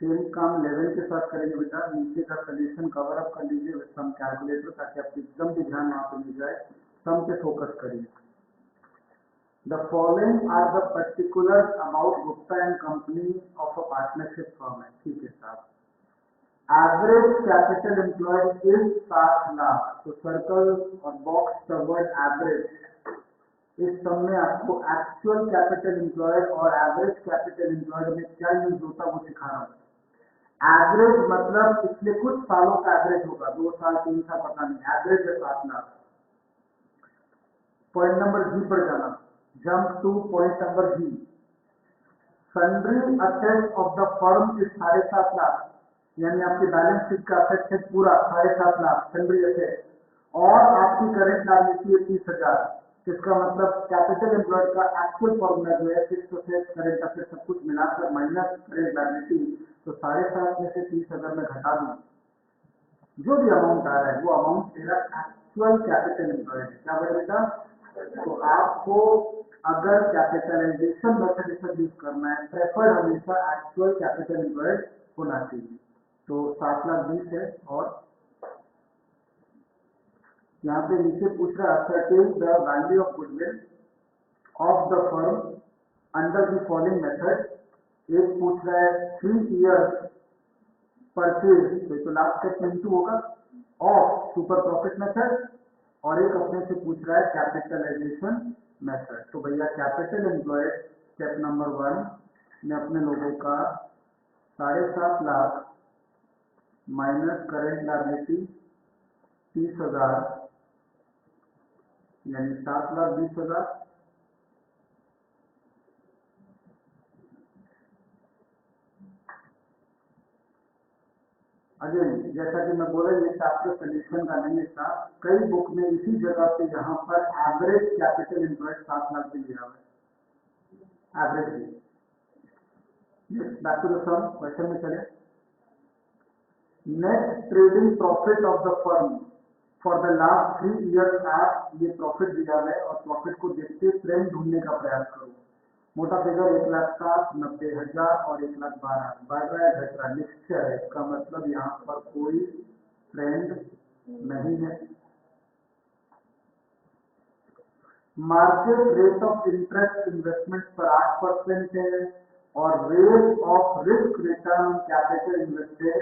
Same काम 11 के साथ करेंगे बेटा। नीचे का सोल्यूशन कवर अप कर लीजिए विद सम कैलकुलेटर, ताकि आपको एकदम भी ध्यान वहाँ पे मिल जाए। सम पे फोकस करिए। The following are the particular about Gupta and company of a partnership firm है। ठीक है साहब। Average capital employed is 7 lakh. तो सर्कल और बॉक्स द वर्ड एवरेज। इस सब में आपको एक्चुअल कैपिटल एम्प्लॉयड और एवरेज कैपिटल एम्प्लॉयड में क्या यूज होता है वो सिखा रहा हूँ। एवरेज मतलब पिछले कुछ सालों का एवरेज होगा, 2 साल 3 साल पता नहीं, एवरेज है 7 लाख। पॉइंट नंबर जी पर जाना। Jump to point number G. Sundry asset of the firm is 7.5 lakh, यानी आपकी बैलेंस शीट का असेट है पूरा 7.5 लाख सन्ड्री असेट, और आपकी करेंट लायबिलिटी है 30,000। इसका मतलब कैपिटल एम्प्लॉयड का एक्चुअल फॉर्मूला जो है फिक्स्ड असेट करेंट असेट सब कुछ मिलाकर माइनस करेंट लायबिलिटी, तो 7.5 में से 30,000 में घटा दूं, जो भी अमाउंट आ रहा है वो अमाउंट मेरा एक्चुअल कैपिटल एम्प्लॉयड है। क्या बोले बेटा? तो आपको अगर कैपिटलाइजेशन मेथड इसमें यूज करना है, प्रेफर्ड हमेशा एक्चुअल कैपिटल एम्प्लॉयड होना चाहिए। तो 7,20,000 है। और यहाँ पे नीचे पूछ रहा है ascertain the value of goodwill of the firm under the following method. एक पूछ रहा है 3 इयर्स परचेज, तो लास्ट स्टेप में इंटू होगा, ऑफ सुपर प्रॉफिट मेथड, और एक अपने से पूछ रहा है कैपिटलाइजेशन मेथड। तो भैया कैपिटल एम्प्लॉयड स्टेप नंबर 1 में अपने लोगों का 7.5 लाख माइनस करेंट लायबिलिटी 30,000, यानी 7,20,000। अगेन जैसा कि मैं बोला, ये चैप्टर सोल्यूशन का नहीं था, कई बुक में इसी जगह पे यहाँ पर एवरेज कैपिटल एम्प्लॉयड 7 लाख भी दिया हुआ है, average. Back to the sum, question में चले। Net trading profit of the firm for the last 3 years आप, ये प्रॉफिट दिया है और प्रॉफिट को देखते ट्रेंड ढूंढने का प्रयास करो। मोटा फिगर 1,07,, 90,000 और 1,12,000, बढ़ रहा है घट रहा है, मिक्सचर है। इसका मतलब यहाँ पर कोई ट्रेंड नहीं है। Market rate of interest investment पर 8% है, और rate of risk return capital invested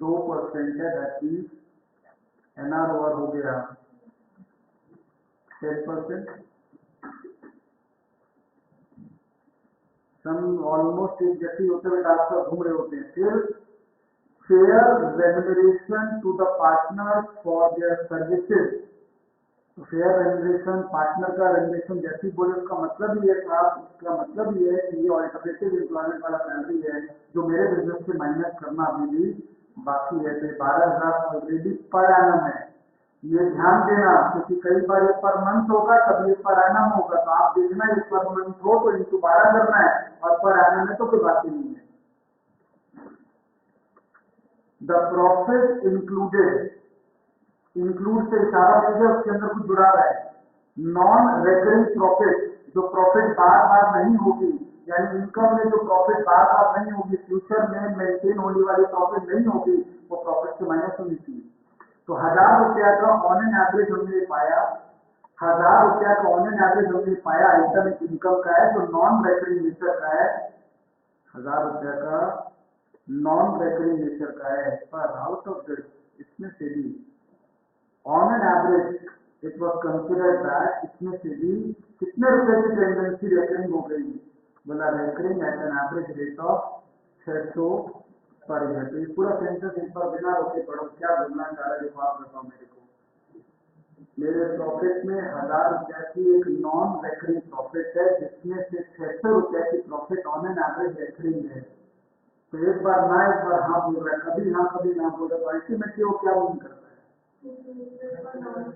2% है। दैट मीन्स एनआर ओवर हो गया 10%। सम ऑलमोस्ट एक जैसे होते हुए डॉक्टर घूम रहे होते हैं। फिर fair remuneration to the partner for their services. तो फेयर रेम्यूनरेशन, पार्टनर का रेम्यूनरेशन जैसे बोले उसका मतलब ये था, उसका मतलब ये है कि ये ऑल्टरनेटिव एम्प्लॉयमेंट वाला सैलरी है जो मेरे बिजनेस से माइनस करना अभी भी बाकी है। तो 12,000 ऑलरेडी पर एनम है, ये ध्यान देना, क्योंकि कई बार ये पर मंथ होगा कभी ये पर एनम होगा। तो आप देखना ये पर मंथ हो तो इंटू 12 करना है, और पर एनम है तो कोई बात ही नहीं है। द प्रॉफिट इंक्लूडेड, इंक्लूड से इशारा मिल गया, उसके अंदर कुछ जुड़ा हुआ है। नॉन रेकरिंग प्रॉफिट, जो प्रॉफिट बार बार नहीं होगी, यानी इनकम में जो प्रॉफिट बार बार नहीं होगी, फ्यूचर में मेंटेन होने वाली प्रॉफिट नहीं होगी, वो प्रॉफिट से माइनस होनी चाहिए। तो 1,000 रुपया का ऑन एन एवरेज हमने पाया, 1,000 रुपया का ऑन एन एवरेज हमने पाया आइटम इनकम का है, जो नॉन रेकरिंग नेचर का है। 1,000 रुपया का नॉन रेकरिंग नेचर का है, पर आउट ऑफ दिस, इसमें से भी on an average it was considered that इसमें से भी कितने रुपए की टेंडेंसी रेकरिंग हो गई, बोला recurring at an average rate of 600 per year. तो ये पूरा सेंटेंस एक बार बिना रोके पढ़ो, क्या बोलना चाह रहा है देखो, आप बताओ मेरे को। मेरे प्रॉफिट में 1,000 रुपया की एक नॉन रेकरिंग प्रॉफिट है, जिसमें से 600 रुपया की profit on an average recurring है। तो एक बार ना एक बार हाँ बोल रहा है, कभी हाँ कभी ना बोल रहा है, तो अल्टीमेटली वो क्या मीन करता है?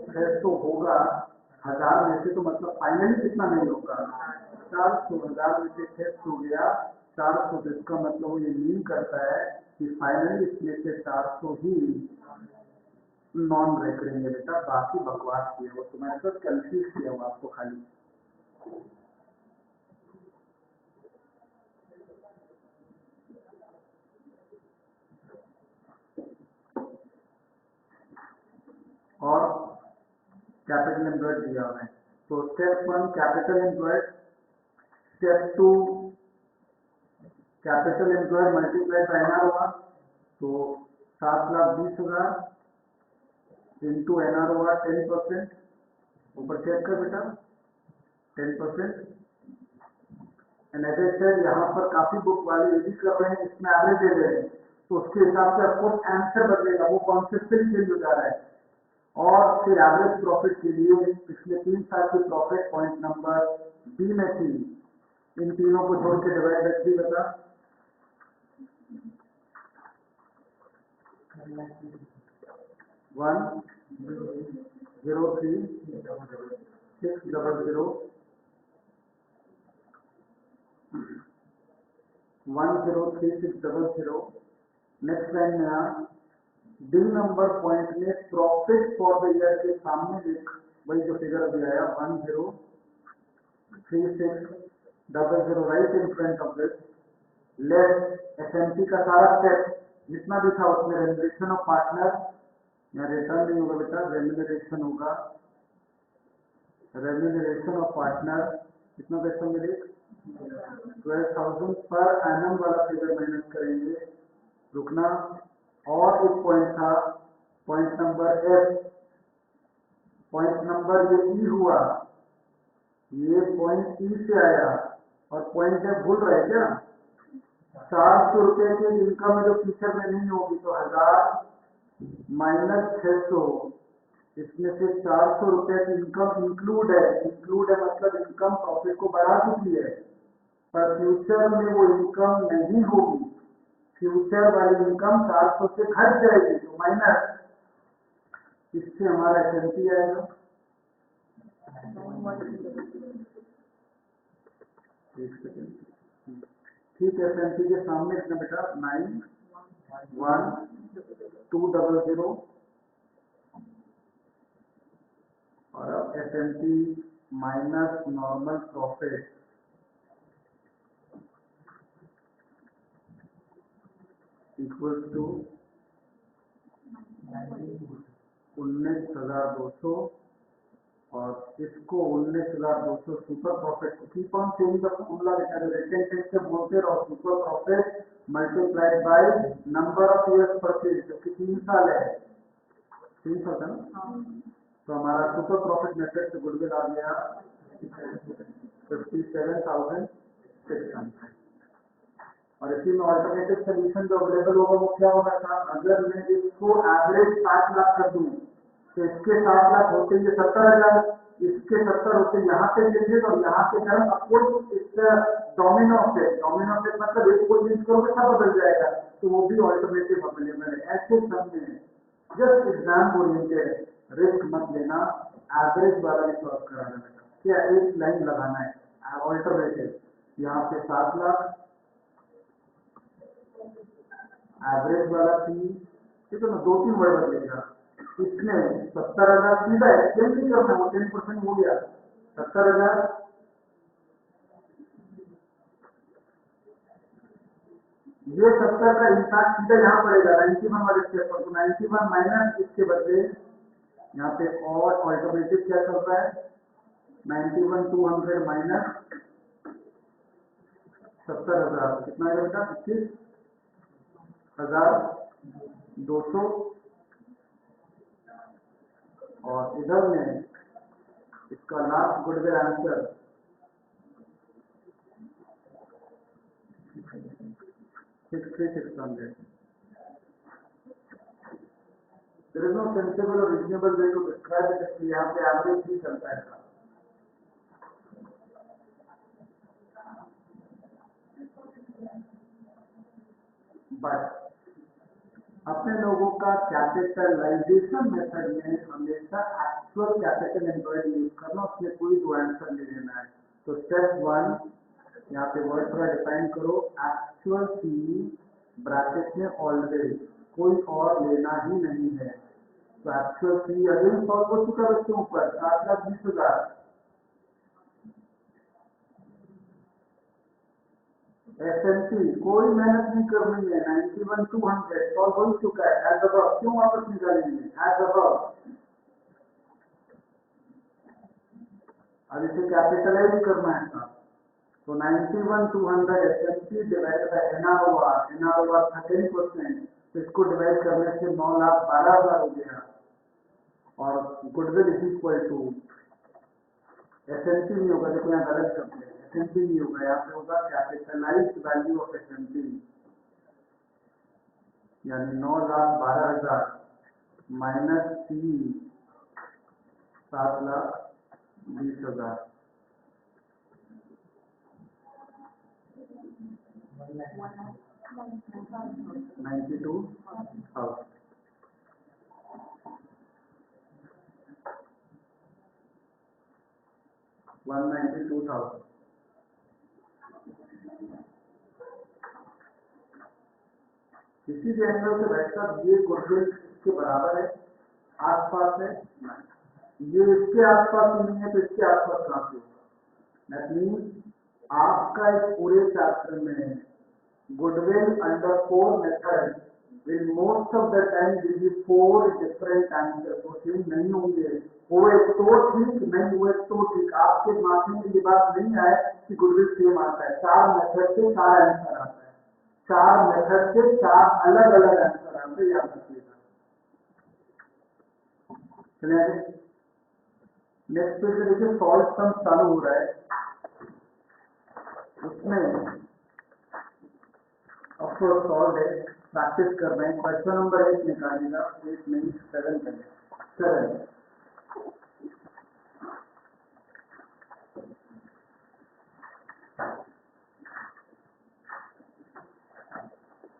600 होगा 1,000 में से, तो मतलब फाइनली कितना नहीं होगा 400। 1,000 में से 600 हो गया 400, तो इसका मतलब वो ये मीन करता है कि फाइनली इसमें से 400 ही नॉन रेकरिंग है बेटा, बाकी बकवास किया वो, तो मैंने तो कंफ्यूज किया हुआ आपको खाली। कैपिटल एम्प्लॉयड दिया हुआ है। तो step 1 capital employed, step 2 capital employed multiply by NR होगा, तो 7,20,000 इंटू एनआर होगा 10%, ऊपर चेक कर बेटा 10%। एंड एज आई सेड यहाँ पर काफी बुक वाले ये भी कर रहे हैं, इसमें एवरेज दे रहे हैं, तो उसके हिसाब से अफकोर्स आंसर बदलेगा, वो कॉन्सेप्ट चेंज हो जा रहा है। और फिर एवरेज प्रॉफिट के लिए पिछले 3 साल की प्रॉफिट पॉइंट नंबर बी में थी, इन तीनों को जोड़ के डिवाइड रखिए बता 1,03600 नेक्स्ट लाइन में यहाँ डी नंबर पॉइंट में प्रॉफिट फॉर द ईयर के सामने लिख, वही जो फिगर अभी आया 1,03600 right in front of this, less SMC का सारा स्टेप जितना भी था उसमें रेम्युनरेशन ऑफ पार्टनर, यहाँ रिटर्न नहीं होगा बेटा, रेम्युनरेशन होगा, रेम्युनरेशन ऑफ पार्टनर कितना पैसा मिले 12,000 पर एनम वाला फिगर माइनस करेंगे, रुकना। और एक पॉइंट था point number F, point number ये ई हुआ, ये पॉइंट ई से आया, और पॉइंट जब भूल रहे क्या 400 रुपए की इनकम जो फ्यूचर में नहीं होगी तो 1000 माइनस 600, इसमें से 400 रुपए की इनकम इंक्लूड है, इंक्लूड है मतलब इनकम प्रॉफिट को बढ़ा चुकी है, पर फ्यूचर में वो इनकम नहीं होगी, फ्यूचर वाली इनकम 400 से घट जाएगी, तो माइनस इससे हमारा एसएमपी आएगा ठीक है। एसएमपी के सामने इतना बेटा 9,1,200 और अब SMP minus normal profit equal to 19,200 और इसको 19,200 super profit, keep on saying the formula बेटा, रिटेंशन से बोलते रहो, super profit multiplied by number of years purchase, जो कि 3 साल है, 3 साल था ना, तो हमारा सुपर प्रॉफिट मेथड से गुडविल आ गया 57,600। और इसी में ऑल्टरनेटिव सोल्यूशन जो अवेलेबल होगा वो क्या होगा था, अगर मैं इसको एवरेज 7 लाख कर दूं तो इसके 7 लाख होते हैं 70,000, इसके 70 होते यहाँ पे चेंजेस और यहाँ पे करें अफकोर्स इसका डोमिनो इफेक्ट, डोमिनो इफेक्ट मतलब एक को चेंज करोगे सब बदल जाएगा, तो वो भी ऑल्टरनेटिव अवेलेबल है। ऐसे समय जस्ट एग्जाम ओरिएंटेड, रिस्क मत लेना, एवरेज वाला भी सॉल्व कराना बेटा, क्या एक लाइन लगाना है ऑल्टरनेटिव, यहाँ पे 7 लाख एवरेज वाला थी, ठीक है ना, 2-3 वर्ड बदलेगा, इसमें 70,000 सीधा एक्सचेंज नहीं करना, वो 10% हो गया 70,000, ये 70 का इंपैक्ट सीधा यहाँ पड़ेगा 91 वाले स्टेप पर, तो 91 माइनस इसके बदले यहाँ पे और ऑल्टरनेटिव क्या चल रहा है 91,200 माइनस 70,000 कितना है बेटा 21,200 और इधर में इसका last goodwill answer 63,600। There is no sensible or reasonable way to describe it, इसलिए यहाँ पे एवरेज ही चलता है। बट अपने लोगों का कैपिटलाइजेशन मेथड में हमेशा एक्चुअल कैपिटल एम्प्लॉयड यूज करना, उसमें कोई दो आंसर नहीं लेना है। तो स्टेप 1 यहाँ पे वर्ड थोड़ा डिफाइन करो, एक्चुअल सी ब्रैकेट में ऑलवेज, कोई और लेना ही नहीं है, तो एक्चुअल सी अगेन सॉल्व हो चुका बच्चों ऊपर 7,20,000, एसएमपी कोई मेहनत नहीं करनी है 91,200 सॉल्व हो चुका है, एज अबव, क्यों वापस निकालेंगे एज अबव, अब इसे कैपिटलाइज करना है साहब, तो 91,200 एसएमसी डिवाइड बाय एनआरओआर, एनआरओआर 13%, तो इसको डिवाइड करने से 9,12,000 हो गया। और goodwill is equal to SMC नहीं होगा, देखो यहाँ गलत करते हैं, एसएमसी नहीं होगा, यहाँ पे होगा कैपिटलाइज्ड वैल्यू ऑफ एसएमसी, यानी 9,12,000 माइनस सी 7,20,000, 92,000। किसी भी एंगल से भाई साहब ये गुडविल इसके बराबर है, आसपास है, ये इसके आसपास नहीं है तो इसके आसपास कहाँ से होगा? दैट मीन्स आपका इस पूरे चैप्टर में goodwill under 4 method will most of the time give you 4 different answer, तो सेम नहीं होंगे, वो एक तो ठीक नहीं, वो एक तो ठीक। आपके दिमाग में ये बात नहीं आए कि गुडविल सेम आता है, 4 मेथड से 4 आंसर आता है, 4 मेथड से 4 अलग अलग आंसर आते हैं, याद रखिएगा। चलिए नेक्स्ट पेज में देखिए, सॉल्व सम चालू हो रहा है, उसमें अफकोर्स सॉल्व है, प्रैक्टिस कर रहे हैं। क्वेश्चन नंबर 8 निकालिएगा, 8 नहीं 7 करें, 7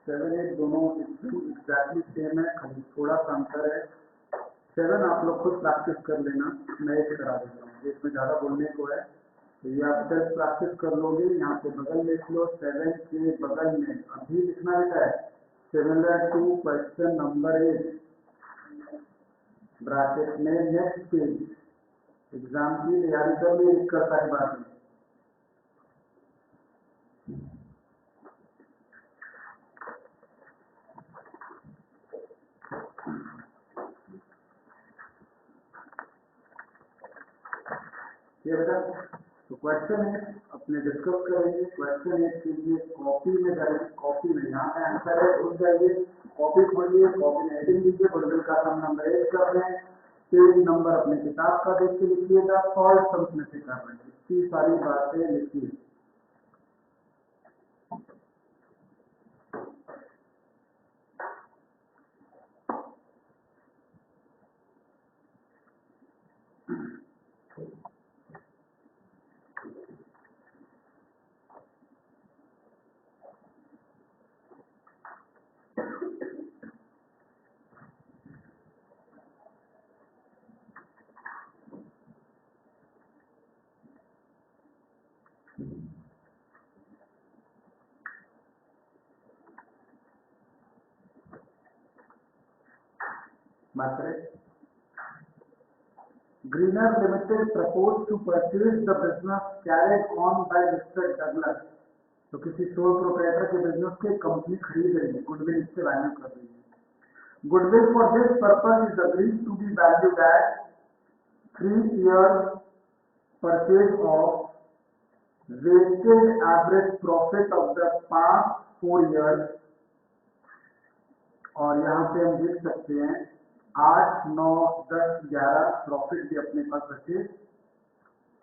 7 8 दोनों एग्जैक्टली सेम है, खाली थोड़ा सा अंतर है। 7 आप लोग खुद प्रैक्टिस कर लेना, मैं 8 करा देता हूँ, इसमें ज़्यादा बोलने को है, तो ये आप सेल्फ प्रैक्टिस कर लोगे। यहाँ पे बगल लिख लो, 7 के बगल में अभी लिखना लिखा है similar to question number 8, bracket में नेक्स्ट पेज एग्जाम की तैयारी कर ली, इसका सारी बात है। ये बेटा तो क्वेश्चन है अपने डिस्कस करेंगे। क्वेश्चन 8 के लिए कॉपी में जाइए, कॉपी में यहाँ पे आंसर है, उठ जाइए, कॉपी खोलिए, कॉपी में हेडिंग लीजिए, गुडविल का सम नंबर 8 कर रहे हैं, पेज नंबर अपने किताब का देख के लिखिएगा, सॉल्व सम्स में से कर रहे हैं, इतनी सारी बातें लिखिए। बात करें, Greener Limited proposed to purchase the business carried on by Mr. Douglas, तो किसी सोल प्रोप्राइटर के बिजनेस के कंपनी खरीद रही है, गुडविल इससे वैल्यू कर रही है। Goodwill for this purpose is agreed to be valued at 3 years purchase of weighted average profit of the past 4 years, और यहाँ पे हम देख सकते हैं 8, 9, 10, 11 प्रॉफिट भी अपने पास बचे,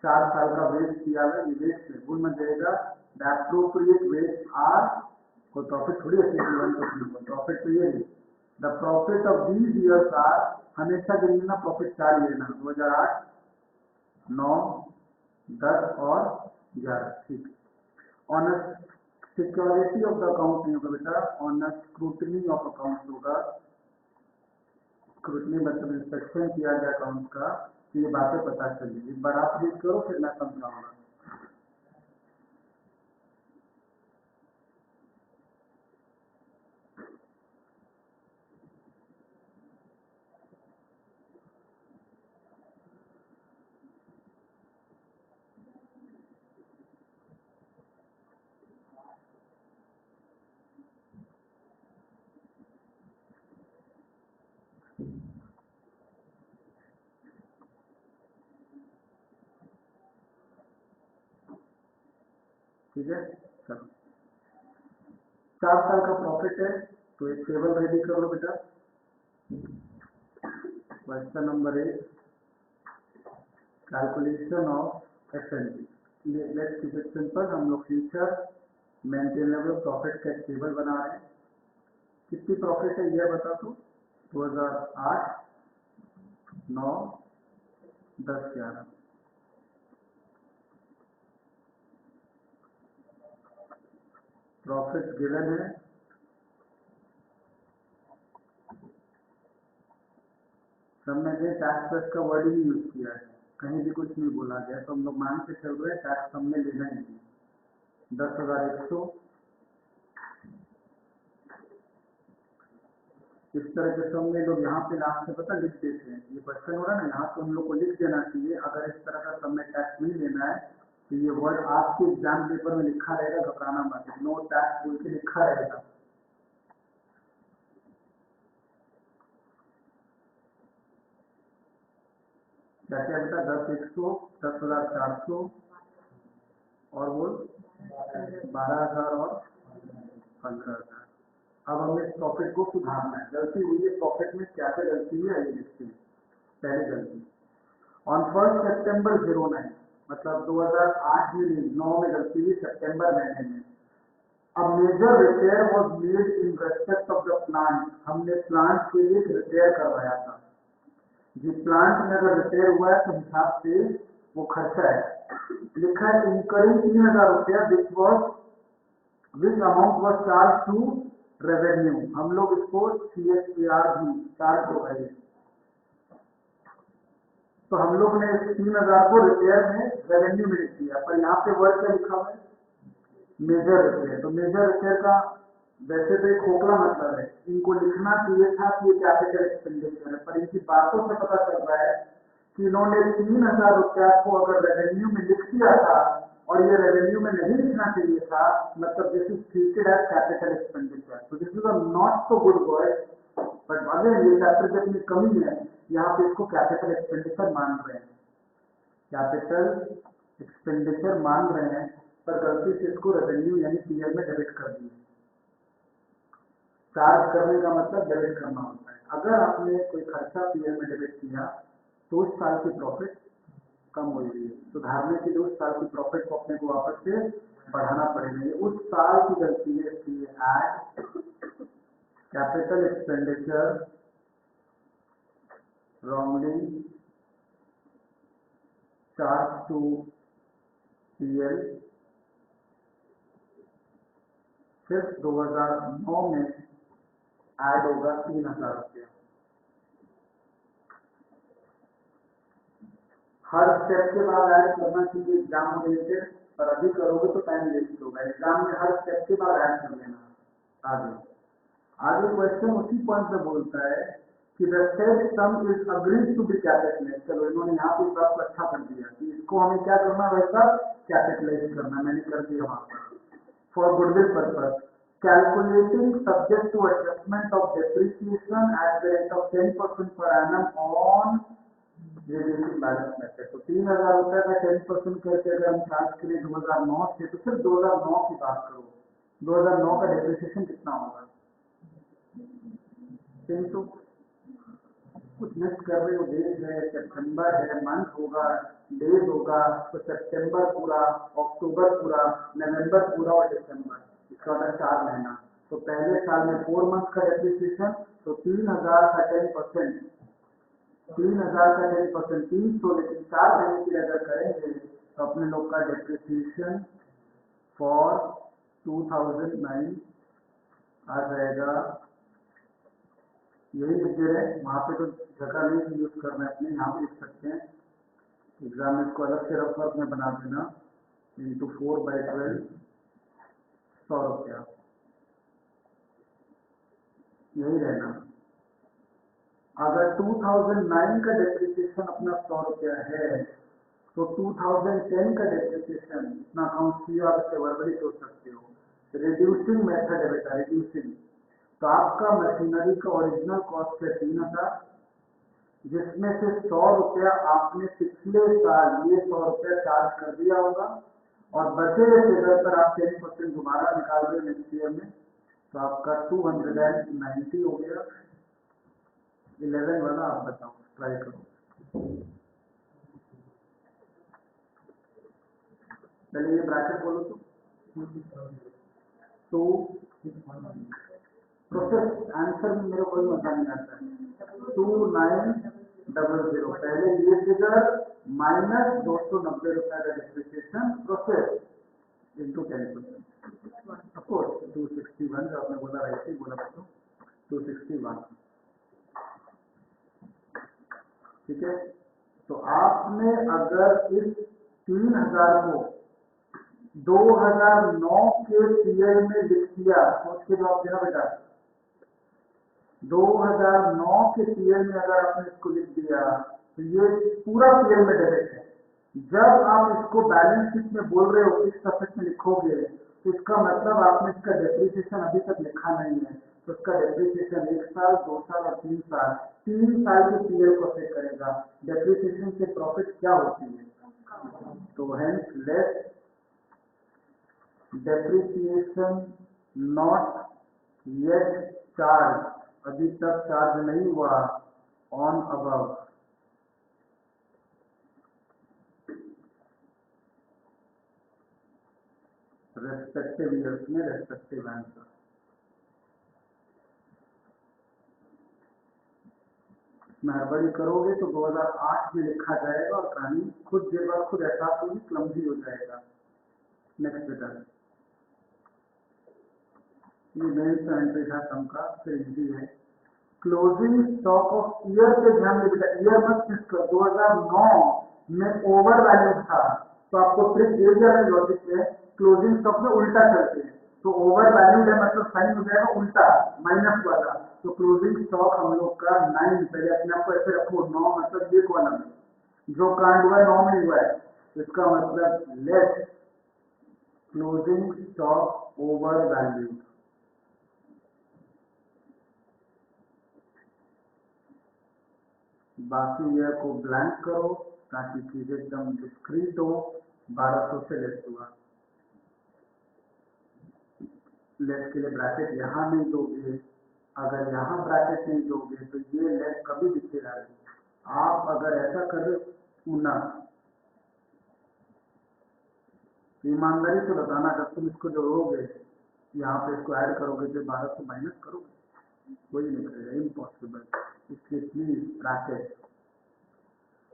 4 साल का वेस्ट किया है, ये वेस्ट है, गुण में जाएगा द एप्रोप्रिएट वेस्ट आर, कोई प्रॉफिट थोड़ी है, प्रॉफिट तो ये है, the profit of these years are, हमेशा गिनना प्रॉफिट 4 लेना, 2008, 9, 10 और 11, ठीक। On security of the account नहीं होगा बेटा, ऑन स्क्रूटनी ऑफ अकाउंट होगा, स्क्रूटनी मतलब इंस्पेक्शन किया गया अकाउंट का, तो ये बातें पता चलेगी। एक बार आप रीड करो फिर मैं समझाऊंगा। ठीक है। चलो 4 साल का प्रॉफिट है, तो एक टेबल रेडी कर लो बेटा। Question number 1, calculation of F N D. Let's keep it simple. हम लोग फ्यूचर मेंटेनेबल प्रॉफिट का टेबल बना रहे हैं। कितनी प्रॉफिट है यह बता दो। 2008, 9, 10, 11। प्रॉफिट गिवन है, सबने टैक्स प्लस का वर्ड ही यूज किया है, कहीं भी कुछ नहीं बोला गया, तो हम लोग मान के चल रहे हैं टैक्स हमने लेना ही नहीं। 10,100 इस तरह के सब में लोग यहाँ पे लास्ट से पता लिख देते हैं। ये क्वेश्चन हो रहा है ना, यहाँ पे हम लोग को लिख देना चाहिए। अगर इस तरह का सब में टैक्स नहीं लेना है तो ये वर्ड आपके एग्जाम पेपर में लिखा रहेगा, घबराना मत, नो टैक्स बोल के लिखा रहेगा। क्या क्या बेटा, 10,100, 10,400 और बोल 12,000 और 15,000। अब हमें इस प्रॉफिट को सुधारना है। गलती हुई है प्रॉफिट में, क्या क्या गलती हुई है ये देखते हैं। पहली गलती, ऑन 1 सितंबर 09, मतलब 2008 में नहीं, 9 में गलती हुई, सितंबर महीने में। अब major repair was made in respect of the plant. हमने प्लांट के लिए रिपेयर करवाया था। जी प्लांट में अगर रिपेयर हुआ है तो हिसाब से वो खर्चा है। लिखा है इनकरिंग 3,000 रुपया, which amount was charge to revenue. हम लोग इसको CSR भी चार्ज हो गए, तो हम लोग ने 3,000 को रिपेयर में रेवेन्यू में लिख दिया। पर यहाँ पे वर्ड क्या लिखा हुआ है, मेजर रिपेयर। तो मेजर रिपेयर का वैसे तो एक खोखला मतलब है, इनको लिखना चाहिए था कि ये कैपिटल एक्सपेंडिचर है, पर इनकी बातों से पता चल रहा है कि इन्होंने 3,000 रुपया को अगर रेवेन्यू में लिख दिया था और ये रेवेन्यू में नहीं लिखना चाहिए था, मतलब this is treated as capital expenditure. तो this is a not so good word, but again ये चैप्टर की अपनी कमी है, यहाँ पे इसको कैपिटल एक्सपेंडिचर मान रहे हैं, कैपिटल एक्सपेंडिचर मान रहे हैं, पर गलती से इसको रेवेन्यू यानी पीएल में डेबिट कर दिए। चार्ज करने का मतलब डेबिट करना होता है। अगर आपने कोई खर्चा पीएल में डेबिट किया तो उस साल की प्रॉफिट कम हो रही है। सुधारने के लिए उस साल की प्रॉफिट को अपने को वापस से बढ़ाना पड़ेगा। उस साल की गलती है, इसलिए add capital expenditure wrongly charged to PL सिर्फ 2009 में ऐड होगा 3,000 रुपया। हर स्टेप के बाद ऐड करना चाहिए एग्जाम रिलेटेड, पर अभी करोगे तो टाइम वेस्ट होगा। एग्जाम में हर स्टेप के बाद ऐड कर लेना। आगे क्वेश्चन उसी पॉइंट पे बोलता है कि the said sum is agreed to be capitalized। चलो इन्होंने यहाँ पे बात अच्छा कर दिया कि इसको हमें क्या करना, वैसा कैपिटलाइज करना, मैंने कर दिया वहां पर। For goodwill purpose calculating subject to adjustment of depreciation at the rate of 10% per annum on reducing balance method. तो 3,000 रुपए का 10% करके अगर हम चार्ज करें 2009 से, तो सिर्फ 2009 की बात करो, 2009 का डेप्रिसिएशन कितना होगा। तो कुछ मिस कर रहे हो, डेट है, सितंबर है, मंथ होगा, डेज होगा, तो सितंबर पूरा, अक्टूबर पूरा, नवंबर पूरा और दिसंबर, इसका होता है 4 महीना। तो पहले साल में 4 मंथ का डेप्रिसिएशन, तो 3,000 का 10%, 3,000 का 10%, 300, लेकिन 4 महीने की अगर करेंगे तो अपने लोग का डेप्रिसिएशन फॉर 2009 आ जाएगा, यही लिख दे रहे हैं, वहाँ पे तो जगह नहीं यूज करना है अपने, यहाँ पे लिख सकते हैं। एग्जाम में इसको अलग से रफ में बना देना, इंटू 4/12, 100 रुपया, यही रहना। अगर 2009 का डेप्रिसिएशन अपना 100 रुपया है, तो 2010 का डेप्रिसिएशन इतना अकाउंट किया, आप इससे वर्बली सोच सकते हो। रिड्यूसिंग मेथड है बेटा, रिड्यूसिंग। तो आपका मशीनरी का ओरिजिनल कॉस्ट है 3,000, जिसमें से 100 रुपया आपने पिछले साल ये 100 रुपया चार्ज कर दिया होगा, और बचे हुए फिगर पर आप 10% दोबारा निकाल रहे नेक्स्ट ईयर में, तो आपका 290 हो गया। 11 वाला आप बताओ, ट्राई करो। पहले ये ब्रैकेट बोलो तो प्रोसेस आंसर में मेरे कोई मजा नहीं आता है। 2900, पहले ये फिगर माइनस 290 रुपए का डिप्रिसिएशन प्रोसेस इंटू 10%। अफकोर्स 261 जो आपने बोला राइट ही बोला बच्चों, 261, ठीक है। तो आपने अगर इस 3000 को 2009 के पीरियड में लिख दिया, सोच के जवाब देना बेटा। 2009 के पीरियड में अगर आपने इसको लिख दिया तो ये पूरा पीरियड में डेबिट है। जब आप इसको बैलेंस शीट में बोल रहे हो फिक्स असेट में लिखोगे तो इसका मतलब आपने इसका डेप्रिसिएशन अभी तक लिखा नहीं है, तो इसका डेप्रिसिएशन 1 साल, 2 साल और 3 साल, 3 साल के पीरियड को अफेक्ट करेगा। डेप्रिसिएशन से प्रॉफिट क्या होती है, तो hence less depreciation not yet charge, अभी तक चार्ज नहीं हुआ ऑन अबव रेस्पेक्टिव ईयर्स में रेस्पेक्टिव आंसर। इसमें हड़बड़ी करोगे तो 2008 में लिखा जाएगा और कहानी खुद देर बाद खुद एहसास होगी, क्लमजी हो जाएगा। नेक्स्ट बेटा, ये मेन एंट्री था सम का, फिर इजी है। क्लोजिंग स्टॉक ऑफ ईयर पे ध्यान दे बेटा, ईयर मत मिस कर। 2009 में ओवर वैल्यू था, तो आपको ट्रिक दे दिया है लॉजिक पे, क्लोजिंग स्टॉक में उल्टा चलते हैं, तो ओवर वैल्यू है मतलब साइन हो जाएगा उल्टा माइनस वाला। तो क्लोजिंग स्टॉक हम लोग का 9, पहले अपने आप को ऐसे रखो, 9 मतलब ये कॉलम जो कांड हुआ है 9 में हुआ है, इसका मतलब less closing stock over value. बाकी ईयर को ब्लैंक करो ताकि चीजें एकदम डिस्क्रीट हो। 1200 से लेस हुआ, लेस के लिए ब्रैकेट यहाँ नहीं दोगे, अगर यहाँ ब्रैकेट नहीं दोगे तो ये लेस कभी दिखेगा नहीं। आप अगर ऐसा कर ना, ईमानदारी से बताना, जब तुम इसको जोड़ोगे यहाँ पे इसको ऐड करोगे तो 1200 माइनस करोगे, कोई नहीं करेगा, इम्पॉसिबल। इसलिए प्लीज ब्रैकेट।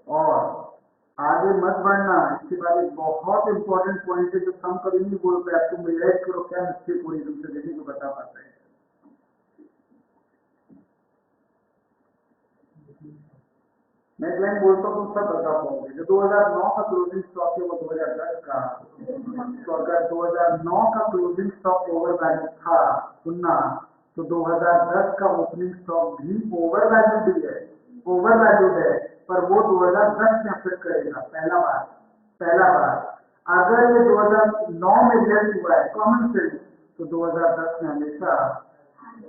और आगे मत बढ़ना, इसके बाद एक बहुत इंपॉर्टेंट पॉइंट है जो सम कभी नहीं बोल पाए, आप तुम रियलाइज करो क्या मिस्टेक हो रही है तुमसे, देखने को बता पाता है। मैं लाइन बोलता हूँ तुम सब बता पाओगे। जो 2009 का क्लोजिंग स्टॉक है वो 2010 का, तो अगर 2009 का क्लोजिंग स्टॉक ओवर वैल्यू था, सुनना, तो 2010 का ओपनिंग स्टॉक भी ओवर वैल्यू है, ओवर वैल्यू है, पर वो 2010 में अफेक्ट करेगा। पहला बात, पहला बात, अगर ये 2009 में लेस हुआ है कॉमन सेंस, तो 2010 में हमेशा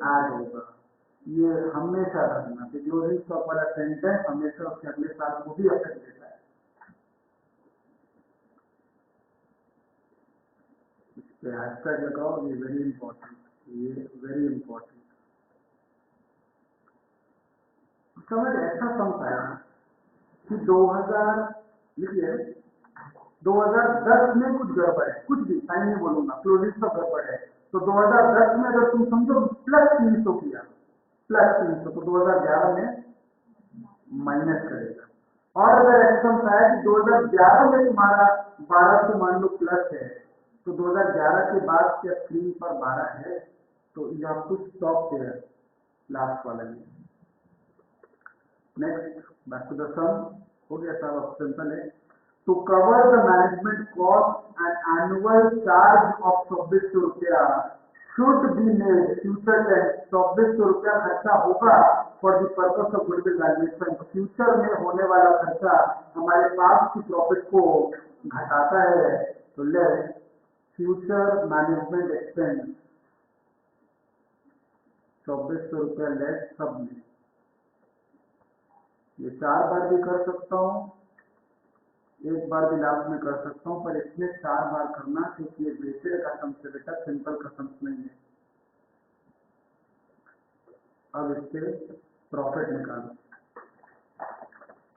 ऐड होगा। ये हमेशा रखना कि क्लोजिंग स्टॉक वाला सेंटेंस हमेशा उसके अगले साल को भी अफेक्ट देता है। इस पे हैशटैग लगाओ, ये वेरी इंपॉर्टेंट, ये वेरी इंपॉर्टेंट। समझ ऐसा समझ आया कि 2000 लिखिए, 2010 में कुछ गड़बड़ है, कुछ भी साइन नहीं बोलूंगा, क्लोजिंग स्टॉक गड़बड़ है, तो 2010 में अगर तुम समझो प्लस 300 किया, प्लस 300, तो 2011 में माइनस करेगा। और अगर ऐसा है कि 2011 में तुम्हारा 1200 मान लो प्लस है, तो 2011 के बाद क्या स्क्रीन पर 12 है, तो you have to stop there, last वाला ये। Next, back to the sum, हो गया सब, अब सिंपल है। To cover the management cost and annual charge of 2400 रुपया should be made future tense, 2400 रुपया खर्चा होगा for the purpose of goodwill valuation. तो फ्यूचर में होने वाला खर्चा हमारे पास की प्रॉफिट को घटाता है, तो लेस फ्यूचर मैनेजमेंट एक्सपेंस 2400 रुपया लेस सब में। ये 4 बार भी कर सकता हूँ, एक बार भी लास्ट में कर सकता हूँ, पर इसमें 4 बार करना, क्योंकि ये वेटेड का सम से बेटा सिंपल का सम नहीं है। अब इससे प्रॉफिट निकालो,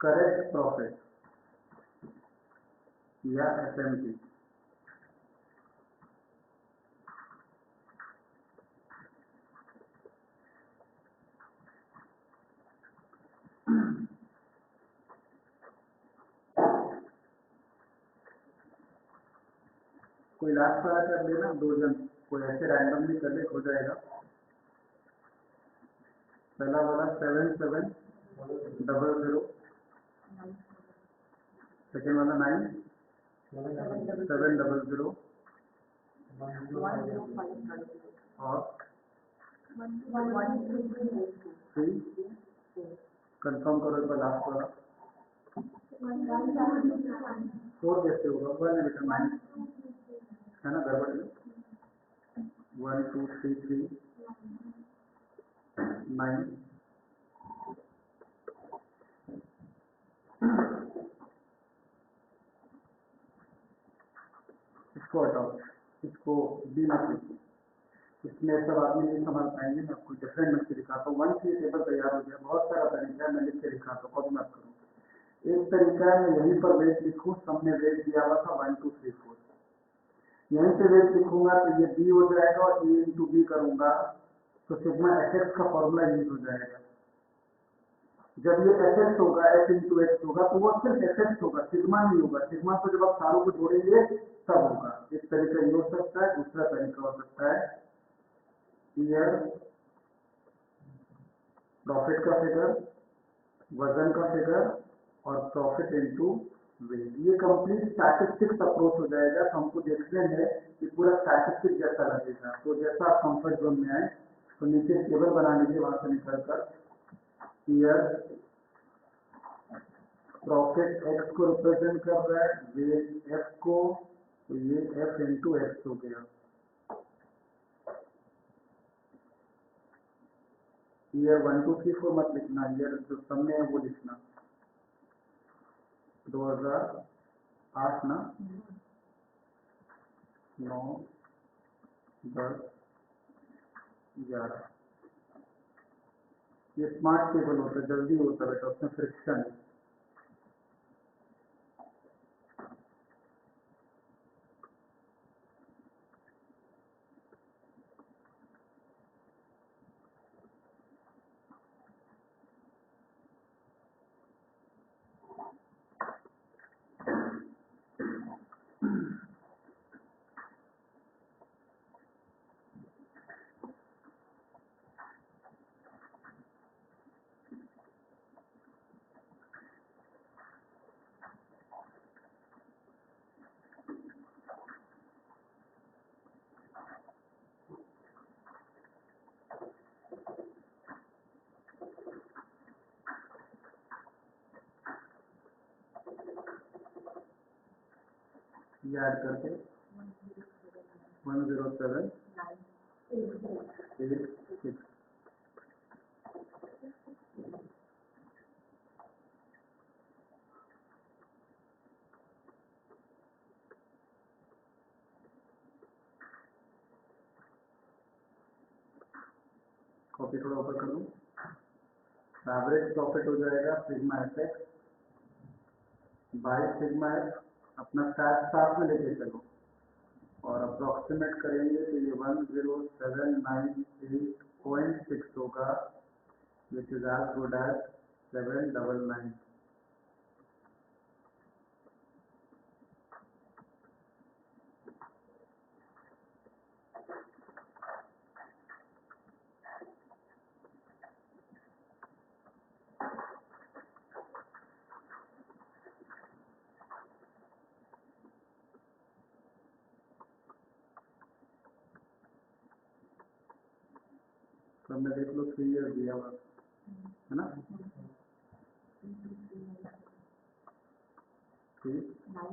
करेक्ट प्रॉफिट या एफएमटी। कोई लास्ट वाला कर लेना, 2 जन कोई ऐसे रैंडमली कर ले, हो जाएगा। पहला वाला 7700, सेकेंड वाला 9700 और 3। कंफर्म करो एक बार लास्ट वाला। 4 कैसे होगा, 1 है बेटा, माइनस है ना, गड़बड़ है। 1 2 3 3 9। इसको हटाओ, इसको डी मत लिखो, इसमें सब आदमी नहीं समझ पाएंगे। मैं आपको डिफरेंट में दिखाता हूँ। 1 से टेबल तैयार हो गया, बहुत सारा तरीका है, मैं लिख के दिखाता हूँ, कॉपी मत करूँ। एक तरीका है, मैं यहीं पर वेट लिखूँ, सबने वेट दिया हुआ था 1 2 3 4, यहीं से वेट लिखूंगा तो ये बी हो जाएगा, और ए इंटू बी करूंगा तो सिग्मा एफ एक्स का फॉर्मूला यूज हो जाएगा। जब ये एफ एक्स होगा, एफ इंटू एक्स होगा, तो वो सिर्फ एफ एक्स होगा, सिग्मा नहीं होगा। सिग्मा को जब आप सारों को जोड़ेंगे तब होगा। एक तरीका ये हो सकता है, दूसरा तरीका हो सकता है ईयर प्रॉफिट का फिगर, वजन का फिगर और प्रॉफिट इनटू वेट। ये कंप्लीट स्टैटिस्टिक्स अप्रोच हो जाएगा। तो हमको देखने में कि पूरा स्टैटिस्टिक जैसा लगेगा। तो जैसा आप कंफर्ट जोन में आए तो नीचे टेबल बना लीजिए, वहां से निकलकर ईयर प्रॉफिट एक्स को रिप्रेजेंट कर रहा है, वेट एफ को, तो ये एफ इंटू एक्स हो गया। ईयर 1 2 3 4 मत लिखना, ईयर जो सामने है वो लिखना। 2008 ना, 9 10 11। ये स्मार्ट टेबल होता है, जल्दी होता है बेटा, उसमें फ्रिक्शन है। याद करके 10786। कॉपी थोड़ा ऊपर कर लूँ। एवरेज प्रॉफिट हो जाएगा sigma F x by sigma F. अपना स्टार्ट साथ में लेके चलो और अप्रोक्सीमेट करेंगे तो ये 10798.6 होगा, which is as good as 799। तो हमने देख लो 3 ईयर दिया हुआ है ना, 3 9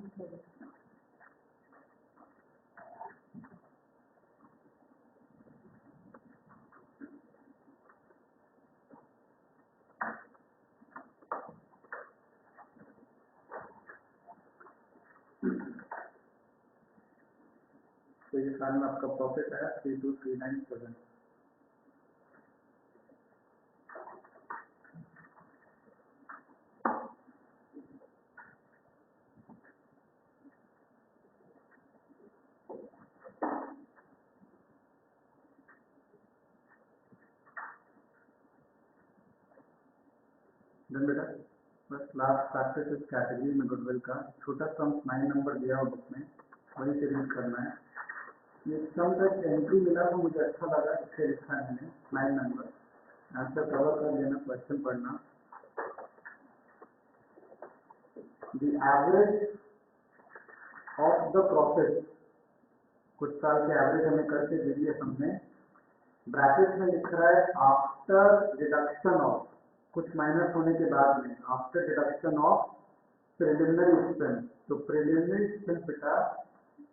इस साल में आपका प्रॉफिट आया 32,397। डन बेटा। बस लास्ट प्रैक्टिस इस कैटेगरी में गुडविल का छोटा सम 9 नंबर दिया हो बुक में, वही से रीड करना है। ये सम तक एंट्री मिला तो मुझे अच्छा लगा, इससे लिखा है मैंने 9 नंबर। आंसर कवर कर लेना, क्वेश्चन पढ़ना। The average of the profit, कुछ साल के एवरेज हमें करके दे दिए हमने। ब्रैकेट में लिख रहा है आफ्टर डिडक्शन ऑफ, कुछ माइनस होने के बाद में, after deduction of preliminary expense. तो प्रिलिमिनरी एक्सपेंस बेटा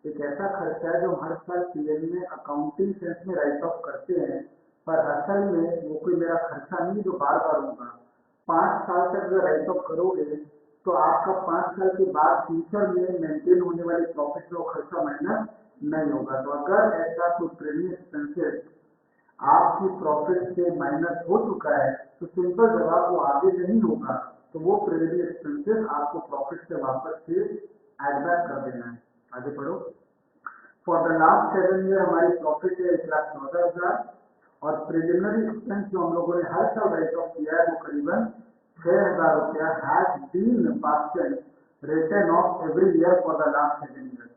एक ऐसा खर्चा है जो हर साल पीएल में अकाउंटिंग सेंस में राइट ऑफ करते हैं, पर असल में वो कोई मेरा खर्चा नहीं जो बार बार होगा। 5 साल तक अगर राइट ऑफ करोगे तो आपका 5 साल के बाद फ्यूचर में मेंटेन होने वाले प्रॉफिट में वो खर्चा माइनस नहीं होगा। तो अगर ऐसा कोई प्रीमियम एक्सपेंसेस आपकी प्रॉफिट से माइनस हो चुका है तो सिंपल जवाब वो आगे नहीं होगा, तो वो प्रीमियम एक्सपेंसेस आपको प्रॉफिट से वापस से एड बैक कर देना है। आगे पढ़ो। फॉर द लास्ट 7 ईयर हमारी प्रॉफिट है 1,14,000 और प्रिलिमिनरी एक्सपेंस जो हम लोगों ने हर साल राइट ऑफ किया है वो करीबन 6,000 रुपया has been pasted return of every year for the last 7 year.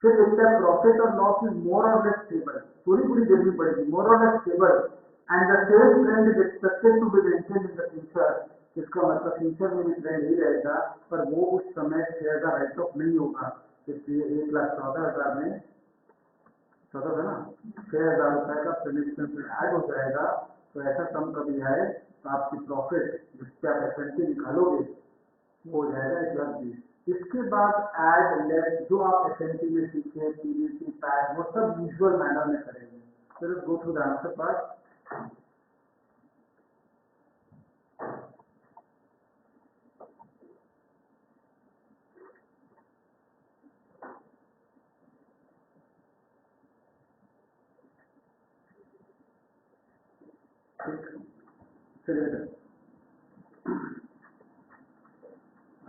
फिर देखते हैं प्रॉफिट और लॉस इज मोर और लेस स्टेबल, पूरी देखनी पड़ेगी, मोर और less stable and the same trend is expected to be maintained in the future. इसका मतलब फ्यूचर में भी ट्रेंड ही रहेगा, पर वो उस समय 6,000 राइट ऑफ नहीं होगा, इसलिए 1,14,000 में 14 है ना, 6,000 रुपए का प्रीमियम ऐड हो जाएगा। तो ऐसा कम कभी आए तो आपकी प्रॉफिट जिससे आप एफएनटी निकालोगे वो हो जाएगा 1,20,000। इसके बाद एड लेस जो आप एफएनटी में सीखे, पीवीसी पैड, वो सब यूजुअल मैनर में करेंगे। फिर go through the answer part.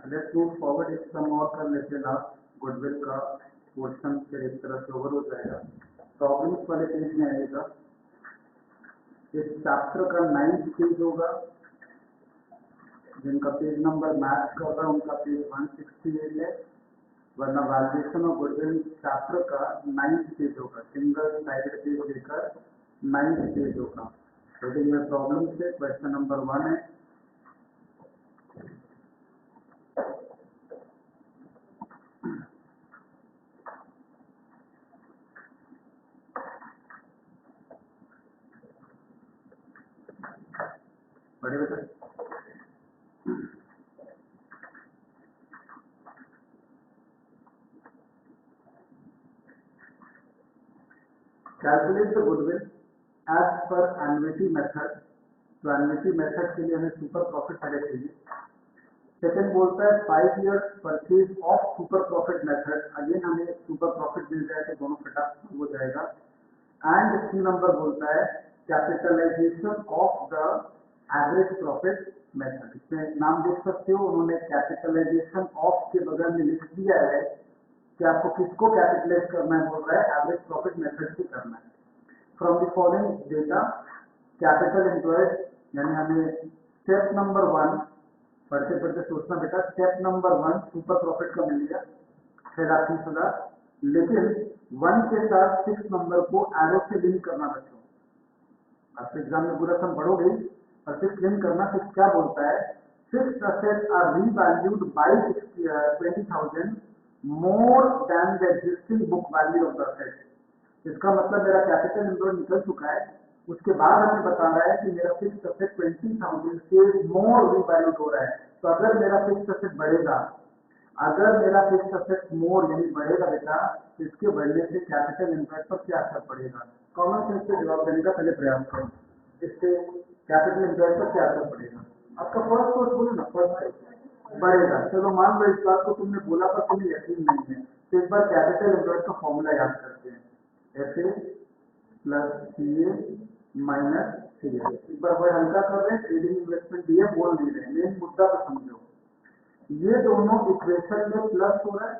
Let's move forward. एक सम और कर लेते हैं लास्ट गुडविल का क्वेश्चन, फिर एक तरह से ओवर हो जाएगा। प्रॉब्लम्स वाले पेज में आएगा। इस चैप्टर का 9th पेज होगा, जिनका पेज नंबर मैच कर रहा है उनका पेज 168 है, वरना वैल्यूएशन ऑफ गुडविल चैप्टर का 9th पेज होगा, सिंगल साइडेड पेज लेकर 9th पेज होगा। हेडिंग में प्रॉब्लम से क्वेश्चन नंबर 1 है। पढ़े बेटा। Calculate the goodwill as per annuity method. तो एन्युटी मेथड के लिए हमें सुपर प्रॉफिट पहले चाहिए। सेकंड बोलता है 5 years purchase of super profit method. Again हमें सुपर प्रॉफिट मिल जाए तो दोनों फटाफट हो जाएगा। एंड 3 नंबर बोलता है capitalization of the average profit method. इसमें नाम देख सकते हो, उन्होंने कैपिटलाइजेशन ऑफ के बगल में लिख दिया है कि आपको किसको कैपिटलाइज करना है, बोल रहा है एवरेज प्रॉफिट मेथड से करना है। From the following data capital employed, यानी हमें स्टेप नंबर 1 पढ़ते पढ़ते सोचना बेटा, स्टेप नंबर 1 सुपर प्रॉफिट का मिल गया 6,30,000, लेकिन 1 के साथ 6 नंबर को एरो से लिंक करना बच्चों। आपके एग्जाम में पूरा सम पढ़ोगे और 6 लिंक करना। 6 क्या बोलता है, fixed assets are revalued by 20,000 more than the existing book value of the asset. इसका मतलब मेरा कैपिटल एम्प्लॉयड निकल चुका है, उसके बाद हमें बता रहा है कि मेरा फिक्स्ड असेट 20,000 से मोर रीवैल्यूड हो रहा है। तो अगर मेरा फिक्स्ड असेट बढ़ेगा, अगर मेरा फिक्स्ड असेट मोर यानी बढ़ेगा बेटा, तो इसके बढ़ने से कैपिटल एम्प्लॉयड पर क्या असर पड़ेगा। कॉमन सेंस से जवाब देने का पहले प्रयास करो, इससे कैपिटल एम्प्लॉयड पर क्या असर पड़ेगा। आपका फर्स्ट सोर्स बोलो ना, फर्स्ट बढ़ेगा। चलो मान लो इस बात को तुमने बोला पर तुम्हें यकीन नहीं है, तो एक बार कैपिटल एम्प्लॉयड का फॉर्मूला याद करते हैं। F A plus C A minus C A. एक बार वही हल्का कर रहे हैं, ट्रेडिंग इन्वेस्टमेंट डी ए बोल नहीं रहे, मेन मुद्दा तो समझो। ये दोनों इक्वेशन में प्लस हो रहा है,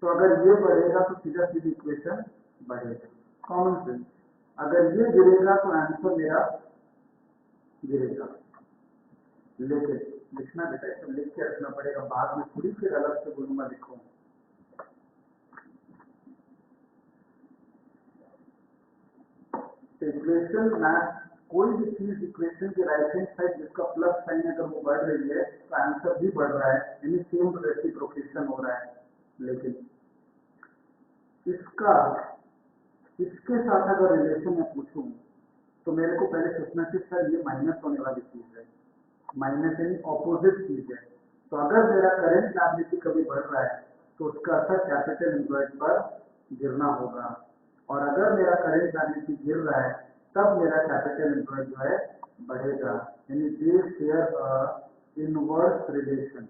तो अगर ये बढ़ेगा तो सीधा सीधी इक्वेशन बढ़ेगा, कॉमन सेंस। अगर ये गिरेगा तो आंसर मेरा गिरेगा। लेकिन लिखना बेटा तो लिख के रखना पड़ेगा, बाद में थोड़ी फिर अलग से बोलूंगा लिखो। इक्वेशन मैथ, कोई भी चीज इक्वेशन के राइट हैंड साइड जिसका प्लस साइन अगर वो बढ़ रही है तो आंसर भी बढ़ रहा है, यानी सेम रेसिप्रोकेशन हो रहा है। लेकिन इसके साथ अगर रिलेशन में पूछूं तो मेरे को पहले सोचना चाहिए सर ये माइनस होने वाली चीज है, माइनस यानी ऑपोजिट चीज है। तो अगर मेरा करेंट लायबिलिटी कभी बढ़ रहा है तो उसका असर कैपिटल एम्प्लॉयड पर गिरना होगा, और अगर मेरा करेंट लायबिलिटी गिर रहा है तब मेरा कैपिटल एम्प्लॉयड जो है बढ़ेगा, यानी दे शेयर इनवर्स रिलेशन,